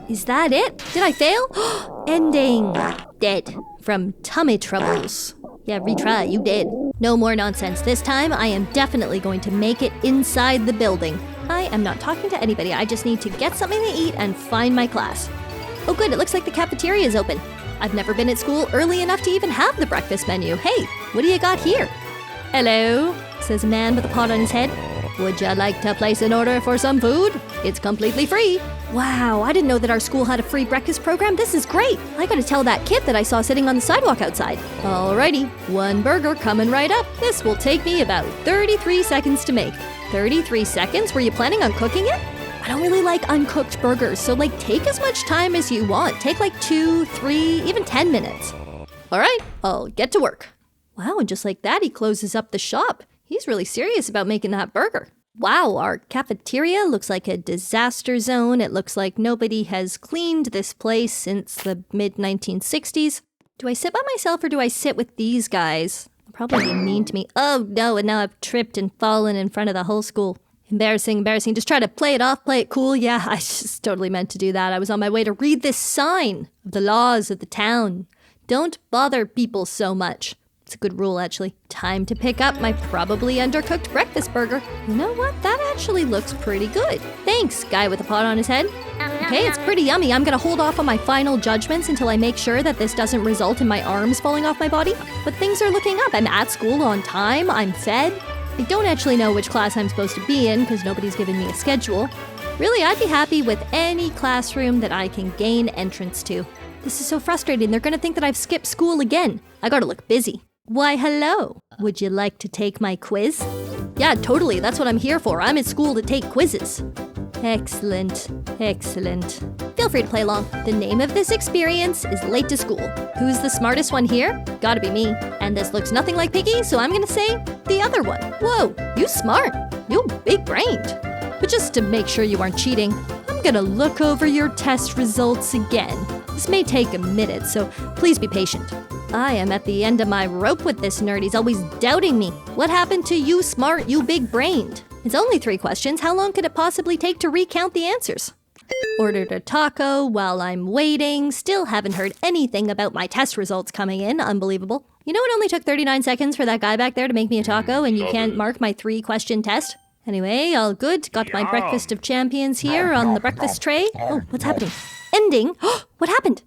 Is that it? Did I fail? Ending. Dead. From tummy troubles. Yeah, retry, you did. No more nonsense. This time, I am definitely going to make it inside the building. I am not talking to anybody. I just need to get something to eat and find my class. Oh good, it looks like the cafeteria is open. I've never been at school early enough to even have the breakfast menu. Hey, what do you got here? Hello, says a man with a pot on his head. Would you like to place an order for some food? It's completely free. Wow, I didn't know that our school had a free breakfast program. This is great. I gotta tell that kid that I saw sitting on the sidewalk outside. Alrighty, one burger coming right up. This will take me about 33 seconds to make. 33 seconds? Were you planning on cooking it? I don't really like uncooked burgers, so take as much time as you want. Take 2, 3, even 10 minutes. Alright, I'll get to work. Wow, and just like that, he closes up the shop. He's really serious about making that burger. Wow, our cafeteria looks like a disaster zone. It looks like nobody has cleaned this place since the mid-1960s. Do I sit by myself or do I sit with these guys? They'll probably be mean to me. Oh no, and now I've tripped and fallen in front of the whole school. Embarrassing. Just try to play it off, play it cool. Yeah, I just totally meant to do that. I was on my way to read this sign of the laws of the town. Don't bother people so much. It's a good rule, actually. Time to pick up my probably undercooked breakfast burger. You know what? That actually looks pretty good. Thanks, guy with a pot on his head. Okay, it's pretty yummy. I'm gonna hold off on my final judgments until I make sure that this doesn't result in my arms falling off my body. But things are looking up. I'm at school on time. I'm fed. I don't actually know which class I'm supposed to be in because nobody's given me a schedule. Really, I'd be happy with any classroom that I can gain entrance to. This is so frustrating. They're gonna think that I've skipped school again. I gotta look busy. Why, hello. Would you like to take my quiz? Yeah, totally. That's what I'm here for. I'm at school to take quizzes. Excellent. Excellent. Feel free to play along. The name of this experience is Late to School. Who's the smartest one here? Gotta be me. And this looks nothing like Piggy, so I'm gonna say the other one. Whoa, you smart. You big-brained. But just to make sure you aren't cheating, I'm gonna look over your test results again. This may take a minute, so please be patient. I am at the end of my rope with this nerd. He's always doubting me. What happened to you smart, you big-brained? It's only 3 questions. How long could it possibly take to recount the answers? Ordered a taco while I'm waiting. Still haven't heard anything about my test results coming in. Unbelievable. You know it only took 39 seconds for that guy back there to make me a taco and you can't mark my 3-question test? Anyway, all good. Got my breakfast of champions here on the breakfast tray. Oh, what's happening? Ending? What happened?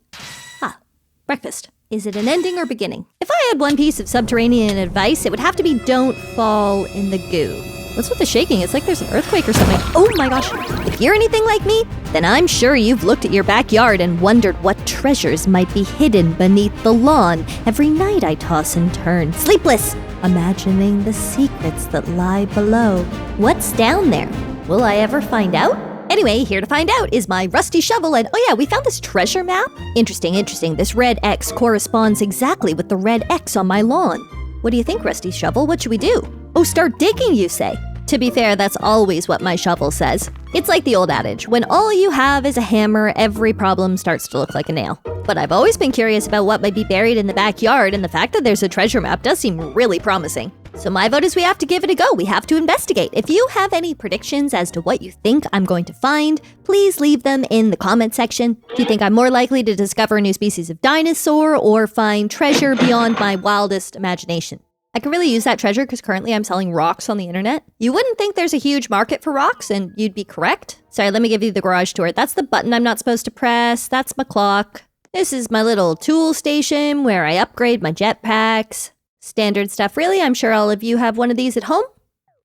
Ah, breakfast. Is it an ending or beginning? If I had one piece of subterranean advice, it would have to be don't fall in the goo. What's with the shaking? It's like there's an earthquake or something. Oh my gosh. If you're anything like me, then I'm sure you've looked at your backyard and wondered what treasures might be hidden beneath the lawn. Every night I toss and turn, sleepless, imagining the secrets that lie below. What's down there? Will I ever find out? Anyway, here to find out is my rusty shovel and oh yeah, we found this treasure map. Interesting. This red X corresponds exactly with the red X on my lawn. What do you think, Rusty Shovel? What should we do? Oh, start digging, you say? To be fair, that's always what my shovel says. It's like the old adage, when all you have is a hammer, every problem starts to look like a nail. But I've always been curious about what might be buried in the backyard, and the fact that there's a treasure map does seem really promising. So my vote is we have to give it a go. We have to investigate. If you have any predictions as to what you think I'm going to find, please leave them in the comment section. Do you think I'm more likely to discover a new species of dinosaur or find treasure beyond my wildest imagination? I can really use that treasure because currently I'm selling rocks on the internet. You wouldn't think there's a huge market for rocks, and you'd be correct. Sorry, let me give you the garage tour. That's the button I'm not supposed to press. That's my clock. This is my little tool station where I upgrade my jetpacks. Standard stuff, really. I'm sure all of you have one of these at home.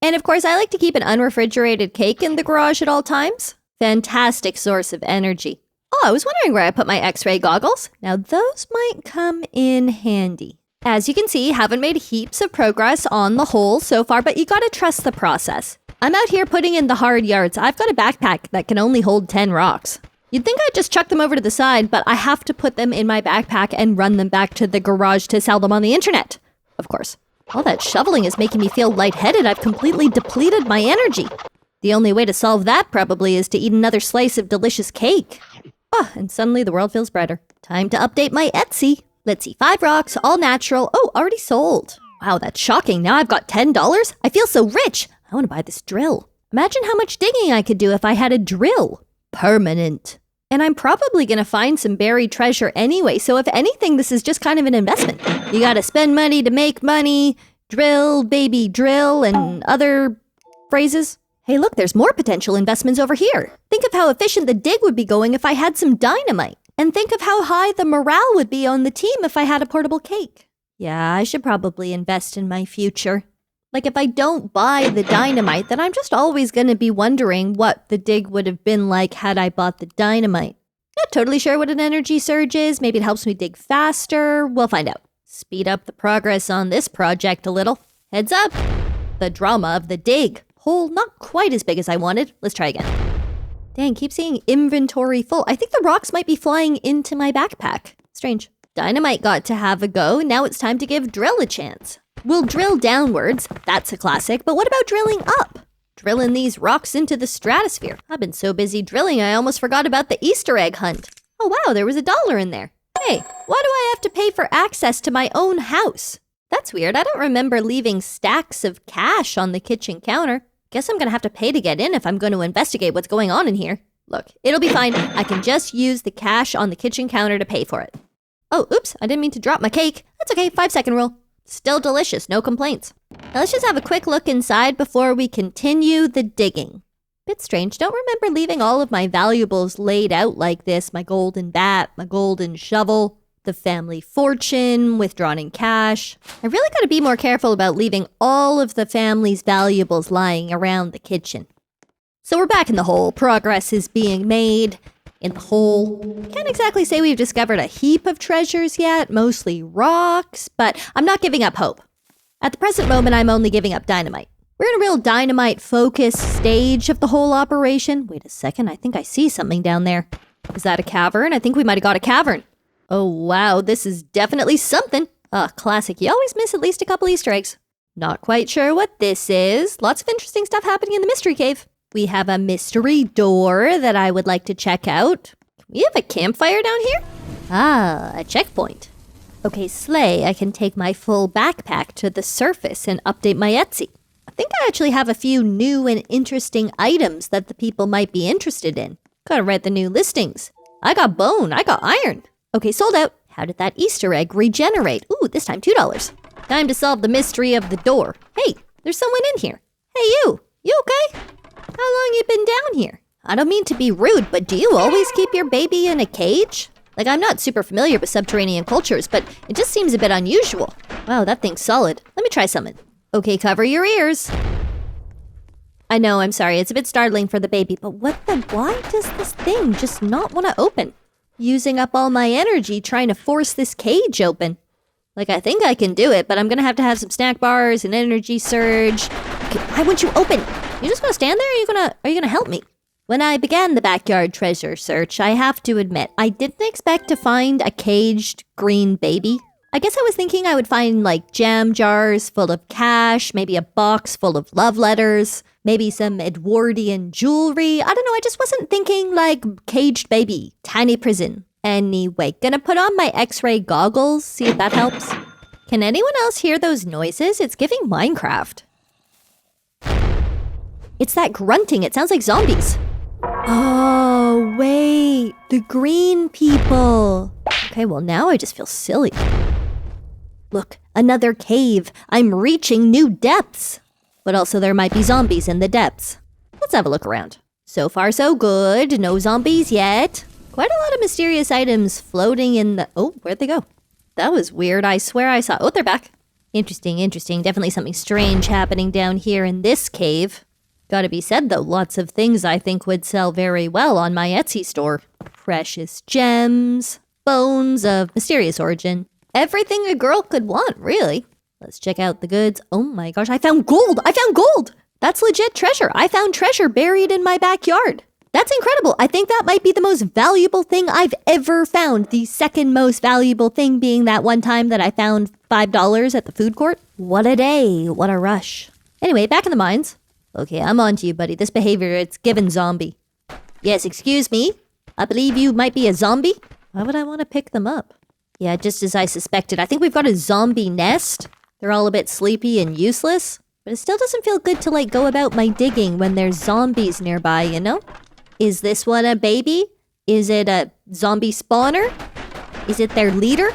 And of course, I like to keep an unrefrigerated cake in the garage at all times. Fantastic source of energy. Oh, I was wondering where I put my X-ray goggles. Now, those might come in handy. As you can see, haven't made heaps of progress on the whole so far, but you gotta trust the process. I'm out here putting in the hard yards. I've got a backpack that can only hold 10 rocks. You'd think I'd just chuck them over to the side, but I have to put them in my backpack and run them back to the garage to sell them on the internet. Of course. All that shoveling is making me feel lightheaded. I've completely depleted my energy. The only way to solve that probably is to eat another slice of delicious cake. Oh, and suddenly the world feels brighter. Time to update my Etsy. Let's see, 5 rocks, all natural. Oh, already sold. Wow, that's shocking. Now I've got $10. I feel so rich. I want to buy this drill. Imagine how much digging I could do if I had a drill. Permanent. And I'm probably going to find some buried treasure anyway, so if anything, this is just kind of an investment. You got to spend money to make money. Drill, baby, drill, and other phrases. Hey, look, there's more potential investments over here. Think of how efficient the dig would be going if I had some dynamite. And think of how high the morale would be on the team if I had a portable cake. Yeah, I should probably invest in my future. Like, if I don't buy the dynamite, then I'm just always going to be wondering what the dig would have been like had I bought the dynamite. Not totally sure what an energy surge is. Maybe it helps me dig faster. We'll find out. Speed up the progress on this project a little. Heads up. The drama of the dig. Hole not quite as big as I wanted. Let's try again. Dang, keep seeing inventory full. I think the rocks might be flying into my backpack. Strange. Dynamite got to have a go. Now it's time to give drill a chance. We'll drill downwards. That's a classic. But what about drilling up? Drilling these rocks into the stratosphere. I've been so busy drilling, I almost forgot about the Easter egg hunt. Oh wow, there was $1 in there. Hey, why do I have to pay for access to my own house? That's weird. I don't remember leaving stacks of cash on the kitchen counter. Guess I'm gonna have to pay to get in if I'm going to investigate what's going on in here. Look, it'll be fine. I can just use the cash on the kitchen counter to pay for it. Oh, oops, I didn't mean to drop my cake. That's okay, 5-second rule. Still delicious, no complaints. Now let's just have a quick look inside before we continue the digging. Bit strange, don't remember leaving all of my valuables laid out like this. My golden bat, my golden shovel, the family fortune, withdrawn in cash. I really gotta be more careful about leaving all of the family's valuables lying around the kitchen. So we're back in the hole. Progress is being made in the hole. Can't exactly say we've discovered a heap of treasures yet, mostly rocks, but I'm not giving up hope. At the present moment, I'm only giving up dynamite. We're in a real dynamite-focused stage of the whole operation. Wait a second, I think I see something down there. Is that a cavern? I think we might have got a cavern. Oh wow, this is definitely something. Classic. You always miss at least a couple Easter eggs. Not quite sure what this is. Lots of interesting stuff happening in the mystery cave. We have a mystery door that I would like to check out. We have a campfire down here? Ah, a checkpoint. Okay, Slay, I can take my full backpack to the surface and update my Etsy. I think I actually have a few new and interesting items that the people might be interested in. Gotta read the new listings. I got bone, I got iron. Okay, sold out. How did that Easter egg regenerate? Ooh, this time $2. Time to solve the mystery of the door. Hey, there's someone in here. Hey, you. You okay? How long you been down here? I don't mean to be rude, but do you always keep your baby in a cage? Like, I'm not super familiar with subterranean cultures, but it just seems a bit unusual. Wow, that thing's solid. Let me try something. Okay, cover your ears. I know, I'm sorry, it's a bit startling for the baby, but why does this thing just not want to open? Using up all my energy trying to force this cage open. Like, I think I can do it, but I'm gonna have to have some snack bars, an energy surge. Okay, why won't you open? You just gonna stand there, or are you gonna help me? When I began the backyard treasure search, I have to admit, I didn't expect to find a caged green baby. I guess I was thinking I would find like jam jars full of cash, maybe a box full of love letters, maybe some Edwardian jewelry. I don't know, I just wasn't thinking like caged baby, tiny prison. Anyway, gonna put on my X-ray goggles, see if that helps. Can anyone else hear those noises? It's giving Minecraft. It's that grunting, it sounds like zombies. Oh, wait, the green people. Okay, well now I just feel silly. Look, another cave. I'm reaching new depths. But also there might be zombies in the depths. Let's have a look around. So far so good, no zombies yet. Quite a lot of mysterious items floating in the... Oh, where'd they go? That was weird, I swear I saw... Oh, they're back. Interesting, interesting. Definitely something strange happening down here in this cave. Gotta be said though, lots of things I think would sell very well on my Etsy store. Precious gems, bones of mysterious origin. Everything a girl could want, really. Let's check out the goods. Oh my gosh, I found gold! I found gold! That's legit treasure. I found treasure buried in my backyard. That's incredible. I think that might be the most valuable thing I've ever found. The second most valuable thing being that one time that I found $5 at the food court. What a day. What a rush. Anyway, back in the mines. Okay, I'm on to you, buddy. This behavior, it's given zombie. Yes, excuse me. I believe you might be a zombie. Why would I want to pick them up? Yeah, just as I suspected. I think we've got a zombie nest. They're all a bit sleepy and useless. But it still doesn't feel good to, like, go about my digging when there's zombies nearby, you know? Is this one a baby? Is it a zombie spawner? Is it their leader?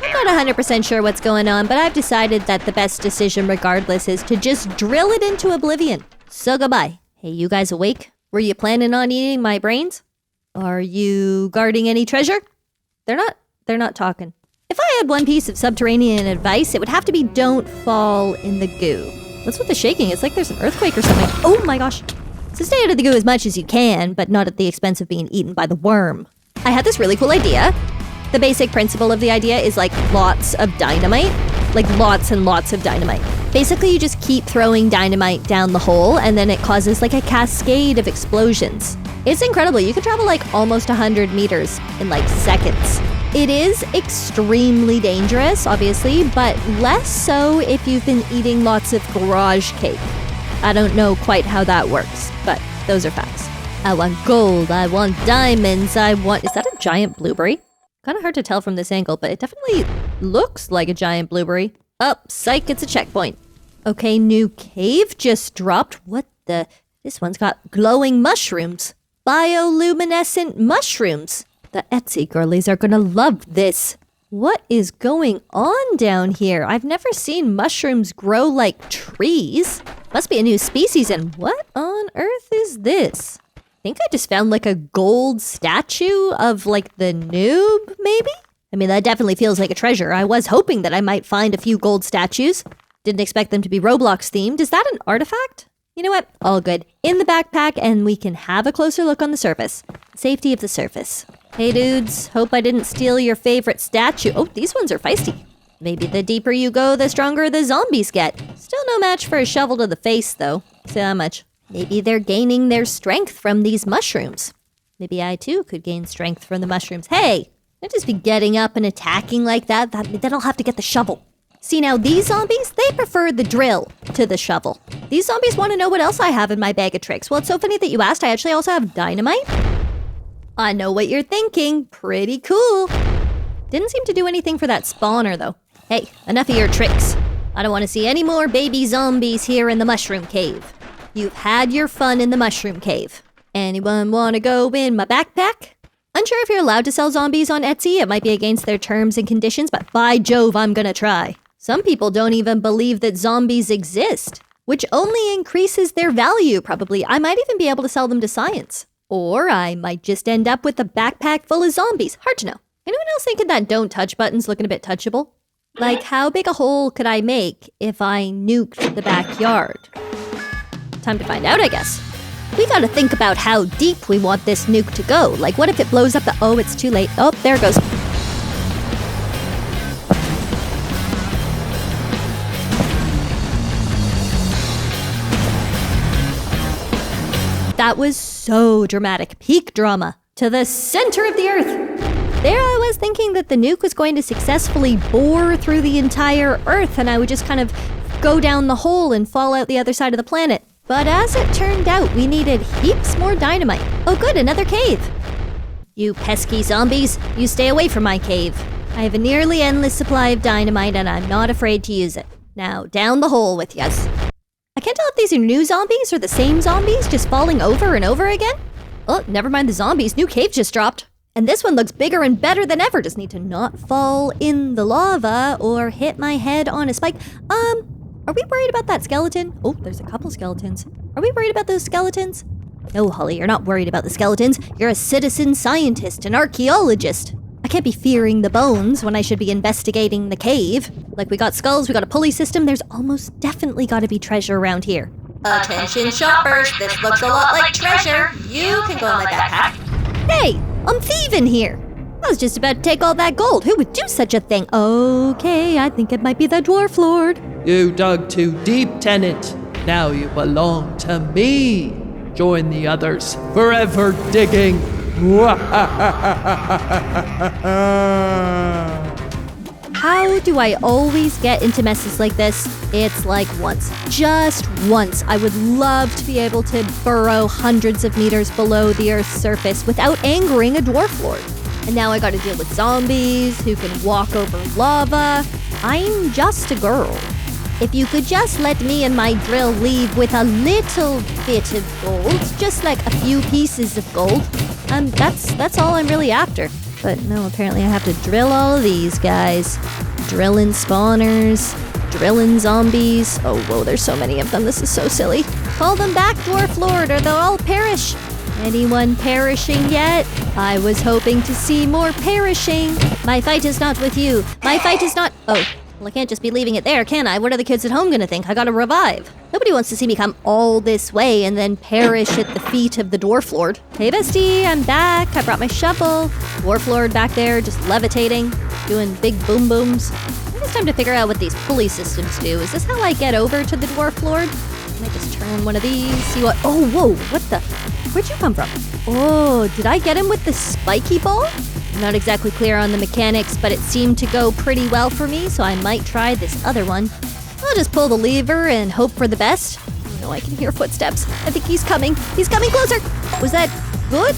I'm not 100% sure what's going on, but I've decided that the best decision regardless is to just drill it into oblivion. So goodbye. Hey, you guys awake? Were you planning on eating my brains? Are you guarding any treasure? They're not talking. If I had one piece of subterranean advice, it would have to be don't fall in the goo. What's with the shaking? It's like there's an earthquake or something. Oh my gosh. So stay out of the goo as much as you can, but not at the expense of being eaten by the worm. I had this really cool idea. The basic principle of the idea is like lots of dynamite. Like lots and lots of dynamite. Basically, you just keep throwing dynamite down the hole and then it causes like a cascade of explosions. It's incredible. You can travel like almost 100 meters in like seconds. It is extremely dangerous, obviously, but less so if you've been eating lots of garage cake. I don't know quite how that works, but those are facts. I want gold, I want diamonds, I want... Is that a giant blueberry? Kind of hard to tell from this angle, but it definitely looks like a giant blueberry. Oh, psych, it's a checkpoint. Okay, new cave just dropped. What the... This one's got glowing mushrooms. Bioluminescent mushrooms. The Etsy girlies are gonna love this. What is going on down here? I've never seen mushrooms grow like trees. Must be a new species, and what on earth is this? I think I just found like a gold statue of like the noob, maybe? I mean, that definitely feels like a treasure. I was hoping that I might find a few gold statues. Didn't expect them to be Roblox themed. Is that an artifact? You know what? All good. In the backpack, and we can have a closer look on the surface. Safety of the surface. Hey dudes, hope I didn't steal your favorite statue. Oh, these ones are feisty. Maybe the deeper you go, the stronger the zombies get. Still no match for a shovel to the face, though. Say that much. Maybe they're gaining their strength from these mushrooms. Maybe I, too, could gain strength from the mushrooms. Hey, don't just be getting up and attacking like that. Then I'll have to get the shovel. See, now, these zombies, they prefer the drill to the shovel. These zombies want to know what else I have in my bag of tricks. Well, it's so funny that you asked. I actually also have dynamite. I know what you're thinking. Pretty cool. Didn't seem to do anything for that spawner, though. Hey, enough of your tricks. I don't want to see any more baby zombies here in the mushroom cave. You've had your fun in the mushroom cave. Anyone want to go in my backpack? Unsure if you're allowed to sell zombies on Etsy. It might be against their terms and conditions, but by Jove, I'm gonna try. Some people don't even believe that zombies exist, which only increases their value, probably. I might even be able to sell them to science. Or I might just end up with a backpack full of zombies. Hard to know. Anyone else thinking that don't touch button's looking a bit touchable? Like, how big a hole could I make if I nuked the backyard? Time to find out, I guess. We gotta think about how deep we want this nuke to go. Like, what if it blows up the... Oh, it's too late. Oh, there it goes. That was so dramatic. Peak drama. To the center of the earth. There I was thinking that the nuke was going to successfully bore through the entire earth and I would just kind of go down the hole and fall out the other side of the planet. But as it turned out, we needed heaps more dynamite. Oh good, another cave. You pesky zombies, you stay away from my cave. I have a nearly endless supply of dynamite and I'm not afraid to use it. Now, down the hole with yas. I can't tell if these are new zombies or the same zombies just falling over and over again. Oh, never mind the zombies, new cave just dropped. And this one looks bigger and better than ever. Just need to not fall in the lava or hit my head on a spike. Are we worried about that skeleton? Oh, there's a couple skeletons. Are we worried about those skeletons? No, Holly, you're not worried about the skeletons. You're a citizen scientist, an archaeologist. I can't be fearing the bones when I should be investigating the cave. Like, we got skulls, we got a pulley system. There's almost definitely got to be treasure around here. Attention shoppers, this looks a lot like treasure. You can go in my backpack. Hey, I'm thieving here. I was just about to take all that gold. Who would do such a thing? Okay, I think it might be the Dwarf Lord. You dug too deep, tenant. Now you belong to me. Join the others, forever digging. How do I always get into messes like this? It's like once. Just once. I would love to be able to burrow hundreds of meters below the Earth's surface without angering a Dwarf Lord. And now I gotta deal with zombies who can walk over lava. I'm just a girl. If you could just let me and my drill leave with a little bit of gold, just like a few pieces of gold, that's all I'm really after. But no, apparently I have to drill all of these guys. Drilling spawners, drilling zombies. Oh, whoa, there's so many of them. This is so silly. Call them back, Dwarf Lord, or they'll all perish. Anyone perishing yet? I was hoping to see more perishing. My fight is not with you. My fight is not... Oh, well, I can't just be leaving it there, can I? What are the kids at home gonna think? I gotta revive. Nobody wants to see me come all this way and then perish at the feet of the Dwarf Lord. Hey, bestie, I'm back. I brought my shovel. Dwarf Lord back there just levitating, doing big boom booms. I think it's time to figure out what these pulley systems do. Is this how I get over to the Dwarf Lord? Can I just turn one of these? See what... Oh, whoa, what the... Where'd you come from? Oh, did I get him with the spiky ball? I'm not exactly clear on the mechanics, but it seemed to go pretty well for me, so I might try this other one. I'll just pull the lever and hope for the best. Oh no, I can hear footsteps. I think he's coming. He's coming closer. Was that good?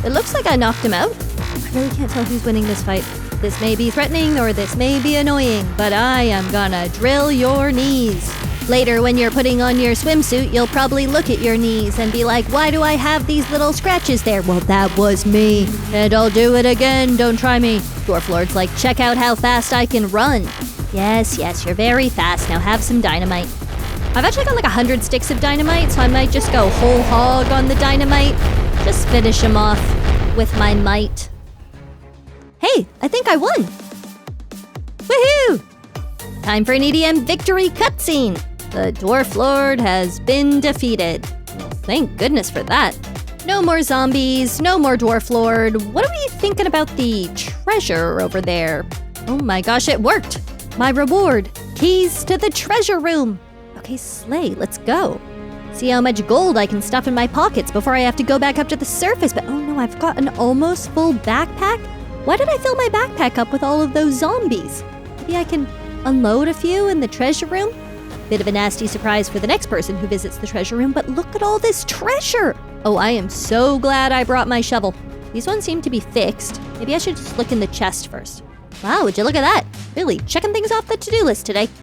It looks like I knocked him out. I really can't tell who's winning this fight. This may be threatening or this may be annoying, but I am gonna drill your knees. Later, when you're putting on your swimsuit, you'll probably look at your knees and be like, why do I have these little scratches there? Well, that was me. And I'll do it again. Don't try me. Dwarf Lord's like, check out how fast I can run. Yes, you're very fast. Now have some dynamite. I've actually got like 100 sticks of dynamite, so I might just go whole hog on the dynamite. Just finish him off with my might. Hey, I think I won. Woohoo! Time for an EDM victory cutscene. The Dwarf Lord has been defeated. Well, thank goodness for that. No more zombies, no more Dwarf Lord. What are we thinking about the treasure over there? Oh my gosh, it worked! My reward, keys to the treasure room. Okay, slay, let's go. See how much gold I can stuff in my pockets before I have to go back up to the surface. But oh no, I've got an almost full backpack. Why did I fill my backpack up with all of those zombies? Maybe I can unload a few in the treasure room? Bit of a nasty surprise for the next person who visits the treasure room, but look at all this treasure! Oh, I am so glad I brought my shovel. These ones seem to be fixed. Maybe I should just look in the chest first. Wow, would you look at that? Really checking things off the to-do list today.